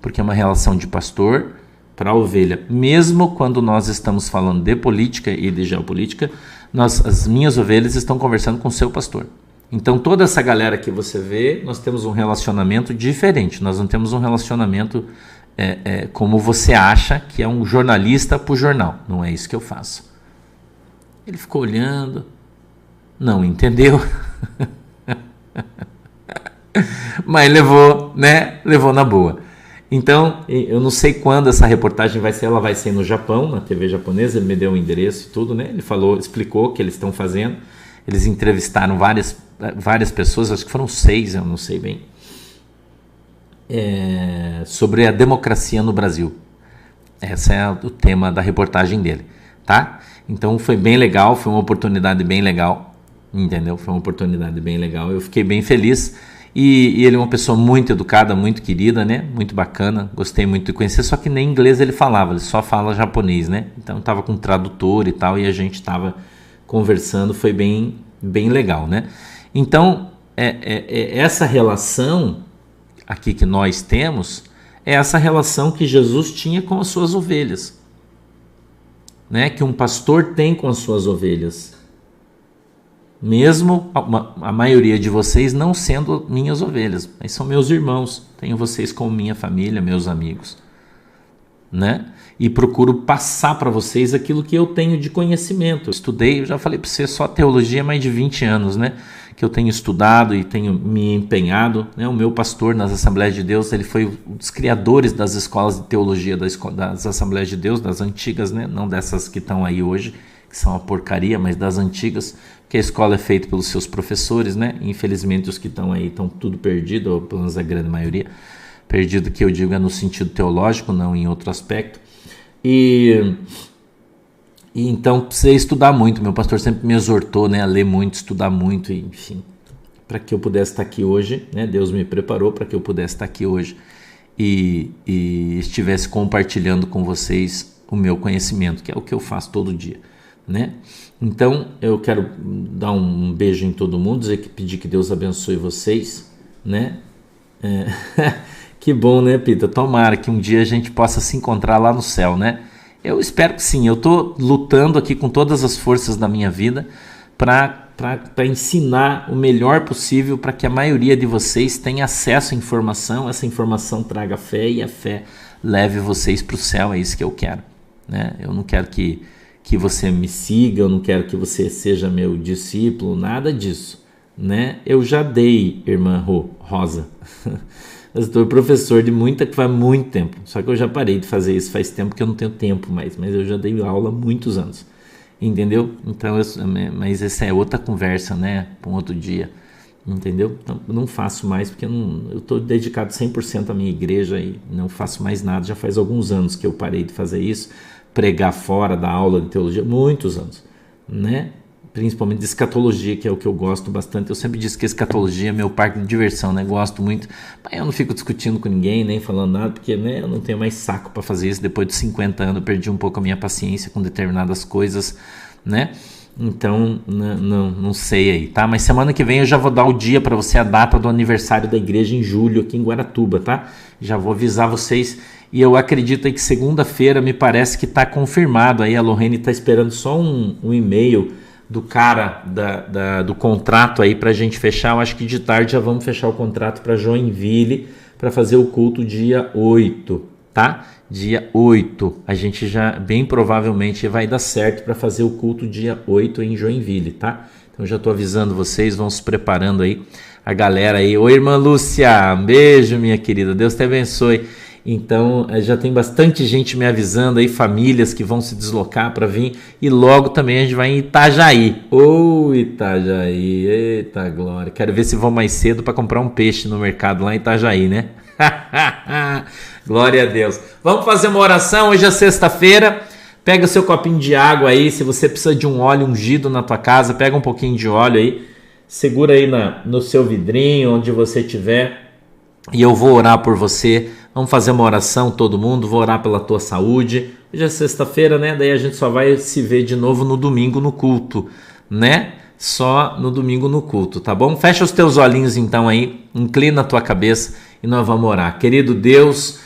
Porque é uma relação de pastor para a ovelha. Mesmo quando nós estamos falando de política e de geopolítica, as minhas ovelhas estão conversando com o seu pastor. Então toda essa galera que você vê, nós temos um relacionamento diferente. Nós não temos um relacionamento como você acha que é um jornalista para o jornal. Não é isso que eu faço. Ele ficou olhando, não entendeu, mas levou na boa. Então, eu não sei quando essa reportagem vai ser, ela vai ser no Japão, na TV japonesa, ele me deu o endereço e tudo, né? Ele explicou o que eles estão fazendo, eles entrevistaram várias pessoas, acho que foram 6, eu não sei bem, sobre a democracia no Brasil. Esse é o tema da reportagem dele, tá? Então foi bem legal, foi uma oportunidade bem legal, entendeu? Foi uma oportunidade bem legal, eu fiquei bem feliz. E ele é uma pessoa muito educada, muito querida, né? Muito bacana, gostei muito de conhecer, só que nem inglês ele falava, ele só fala japonês, né? Então estava com um tradutor e tal, e a gente estava conversando, foi bem legal, né? Então, essa relação aqui que nós temos, é essa relação que Jesus tinha com as suas ovelhas, né? Que um pastor tem com as suas ovelhas. Mesmo a maioria de vocês não sendo minhas ovelhas, mas são meus irmãos, tenho vocês como minha família, meus amigos, né? E procuro passar para vocês aquilo que eu tenho de conhecimento. Eu estudei, eu já falei para você, só teologia há mais de 20 anos, né? Que eu tenho estudado e tenho me empenhado, né? O meu pastor nas Assembleias de Deus, ele foi um dos criadores das escolas de teologia das Assembleias de Deus, das antigas, né? Não dessas que estão aí hoje, que são uma porcaria, mas das antigas, que a escola é feita pelos seus professores, né? Infelizmente os que estão aí estão tudo perdido, ou pelo menos a grande maioria. Perdido que eu digo é no sentido teológico, não em outro aspecto. E então precisei estudar muito, meu pastor sempre me exortou, né, a ler muito, estudar muito, enfim, para que eu pudesse estar aqui hoje, né? Deus me preparou para que eu pudesse estar aqui hoje e estivesse compartilhando com vocês o meu conhecimento, que é o que eu faço todo dia, né? Então eu quero dar um beijo em todo mundo, pedir que Deus abençoe vocês, né? Que bom, né, Pita? Tomara que um dia a gente possa se encontrar lá no céu, né? Eu espero que sim. Eu estou lutando aqui com todas as forças da minha vida para ensinar o melhor possível para que a maioria de vocês tenha acesso à informação, essa informação traga fé e a fé leve vocês para o céu. É isso que eu quero, né? Eu não quero que você me siga, eu não quero que você seja meu discípulo, nada disso, né? Eu já dei, irmã Rosa. Eu estou professor faz muito tempo, só que eu já parei de fazer isso faz tempo que eu não tenho tempo mais, mas eu já dei aula há muitos anos, entendeu? Então, mas essa é outra conversa, né? Para um outro dia, entendeu? Então, eu não faço mais porque eu estou dedicado 100% à minha igreja e não faço mais nada, já faz alguns anos que eu parei de fazer isso, pregar fora da aula de teologia, muitos anos, né? Principalmente de escatologia, que é o que eu gosto bastante. Eu sempre disse que escatologia é meu parque de diversão, né? Gosto muito, mas eu não fico discutindo com ninguém, nem falando nada, porque, né, eu não tenho mais saco para fazer isso. Depois de 50 anos eu perdi um pouco a minha paciência com determinadas coisas, né? Então, não sei aí, tá? Mas semana que vem eu já vou dar o dia para você, a data do aniversário da igreja em julho aqui em Guaratuba, tá? Já vou avisar vocês. E eu acredito aí que segunda-feira me parece que tá confirmado. Aí a Lorraine tá esperando só um e-mail do cara do contrato aí pra gente fechar. Eu acho que de tarde já vamos fechar o contrato para Joinville para fazer o culto dia 8, tá? Dia 8, a gente já bem provavelmente vai dar certo para fazer o culto dia 8 em Joinville, tá? Então já tô avisando vocês, vão se preparando aí, a galera aí. Oi, irmã Lúcia, um beijo, minha querida, Deus te abençoe. Então já tem bastante gente me avisando aí, famílias que vão se deslocar para vir, e logo também a gente vai em Itajaí. Ô, Itajaí, eita glória, quero ver se vou mais cedo para comprar um peixe no mercado lá em Itajaí, né? Glória a Deus. Vamos fazer uma oração. Hoje é sexta-feira. Pega o seu copinho de água aí. Se você precisa de um óleo ungido na tua casa, pega um pouquinho de óleo aí, segura aí no seu vidrinho, onde você estiver, e eu vou orar por você. Vamos fazer uma oração, todo mundo. Vou orar pela tua saúde. Hoje é sexta-feira, né? Daí a gente só vai se ver de novo no domingo no culto, né? Só no domingo no culto, tá bom? Fecha os teus olhinhos então aí, inclina a tua cabeça e nós vamos orar. Querido Deus,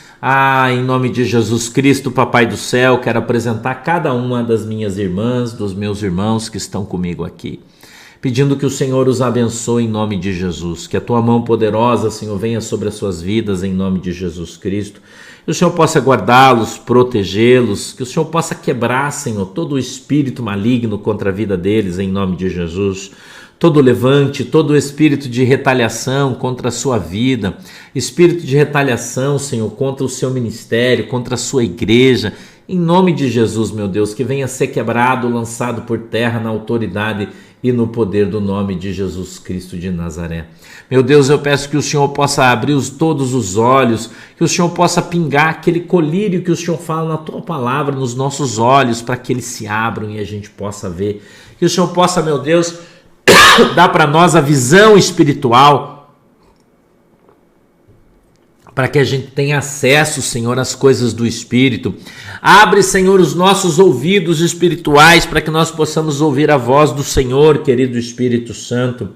em nome de Jesus Cristo, Papai do céu, quero apresentar cada uma das minhas irmãs, dos meus irmãos que estão comigo aqui, pedindo que o Senhor os abençoe em nome de Jesus, que a tua mão poderosa, Senhor, venha sobre as suas vidas em nome de Jesus Cristo, que o Senhor possa guardá-los, protegê-los, que o Senhor possa quebrar, Senhor, todo o espírito maligno contra a vida deles em nome de Jesus, todo levante, todo espírito de retaliação contra a sua vida, espírito de retaliação, Senhor, contra o seu ministério, contra a sua igreja, em nome de Jesus, meu Deus, que venha ser quebrado, lançado por terra na autoridade e no poder do nome de Jesus Cristo de Nazaré. Meu Deus, eu peço que o Senhor possa abrir todos os olhos, que o Senhor possa pingar aquele colírio que o Senhor fala na tua palavra nos nossos olhos, para que eles se abram e a gente possa ver. Que o Senhor possa, meu Deus, dar para nós a visão espiritual, para que a gente tenha acesso, Senhor, às coisas do Espírito. Abre, Senhor, os nossos ouvidos espirituais para que nós possamos ouvir a voz do Senhor, querido Espírito Santo.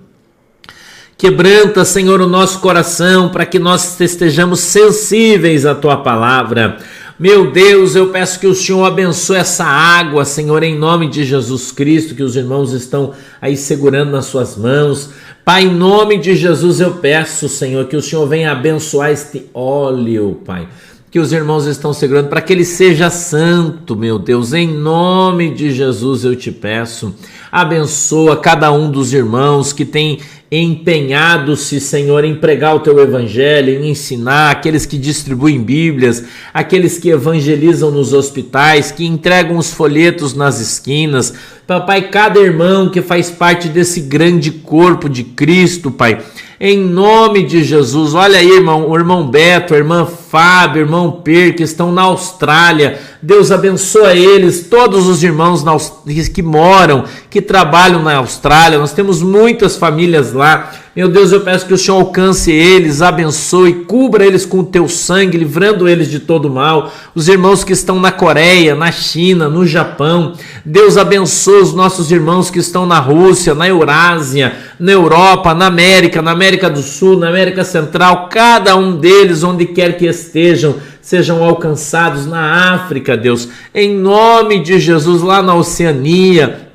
Quebranta, Senhor, o nosso coração para que nós estejamos sensíveis à Tua palavra. Meu Deus, eu peço que o Senhor abençoe essa água, Senhor, em nome de Jesus Cristo, que os irmãos estão aí segurando nas suas mãos. Pai, em nome de Jesus eu peço, Senhor, que o Senhor venha abençoar este óleo, Pai, que os irmãos estão segurando, para que ele seja santo, meu Deus, em nome de Jesus eu te peço. Abençoa cada um dos irmãos que tem empenhado-se, Senhor, em pregar o teu evangelho, em ensinar, aqueles que distribuem bíblias, aqueles que evangelizam nos hospitais, que entregam os folhetos nas esquinas. Papai, cada irmão que faz parte desse grande corpo de Cristo, Pai, em nome de Jesus. Olha aí, irmão, o irmão Beto, a irmã Fábio, o irmão Per, que estão na Austrália. Deus abençoa eles, todos os irmãos que moram, que trabalham na Austrália. Nós temos muitas famílias lá. Meu Deus, eu peço que o Senhor alcance eles, abençoe, cubra eles com o teu sangue, livrando eles de todo mal. Os irmãos que estão na Coreia, na China, no Japão. Deus abençoe os nossos irmãos que estão na Rússia, na Eurásia, na Europa, na América do Sul, na América Central. Cada um deles, onde quer que estejam, sejam alcançados. Na África, Deus, em nome de Jesus, lá na Oceania.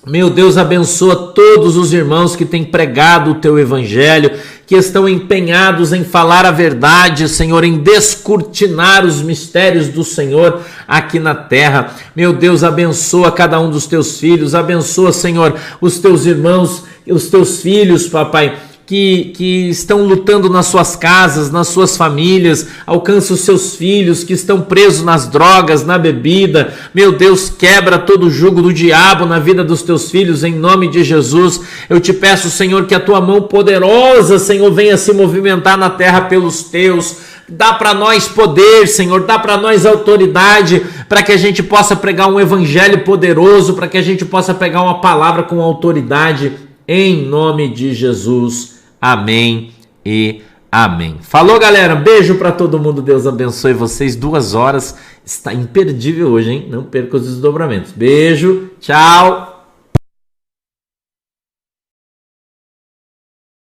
Meu Deus, abençoa todos os irmãos que têm pregado o teu evangelho, que estão empenhados em falar a verdade, Senhor, em descortinar os mistérios do Senhor aqui na terra. Meu Deus, abençoa cada um dos teus filhos, abençoa, Senhor, os teus irmãos, os teus filhos, papai, que estão lutando nas suas casas, nas suas famílias. Alcança os seus filhos que estão presos nas drogas, na bebida. Meu Deus, quebra todo o jugo do diabo na vida dos teus filhos, em nome de Jesus. Eu te peço, Senhor, que a tua mão poderosa, Senhor, venha se movimentar na terra pelos teus. Dá para nós poder, Senhor, dá para nós autoridade, para que a gente possa pregar um evangelho poderoso, para que a gente possa pregar uma palavra com autoridade, em nome de Jesus. Amém e amém. Falou, galera. Beijo para todo mundo. Deus abençoe vocês. 2 horas. Está imperdível hoje, hein? Não perca os desdobramentos. Beijo. Tchau.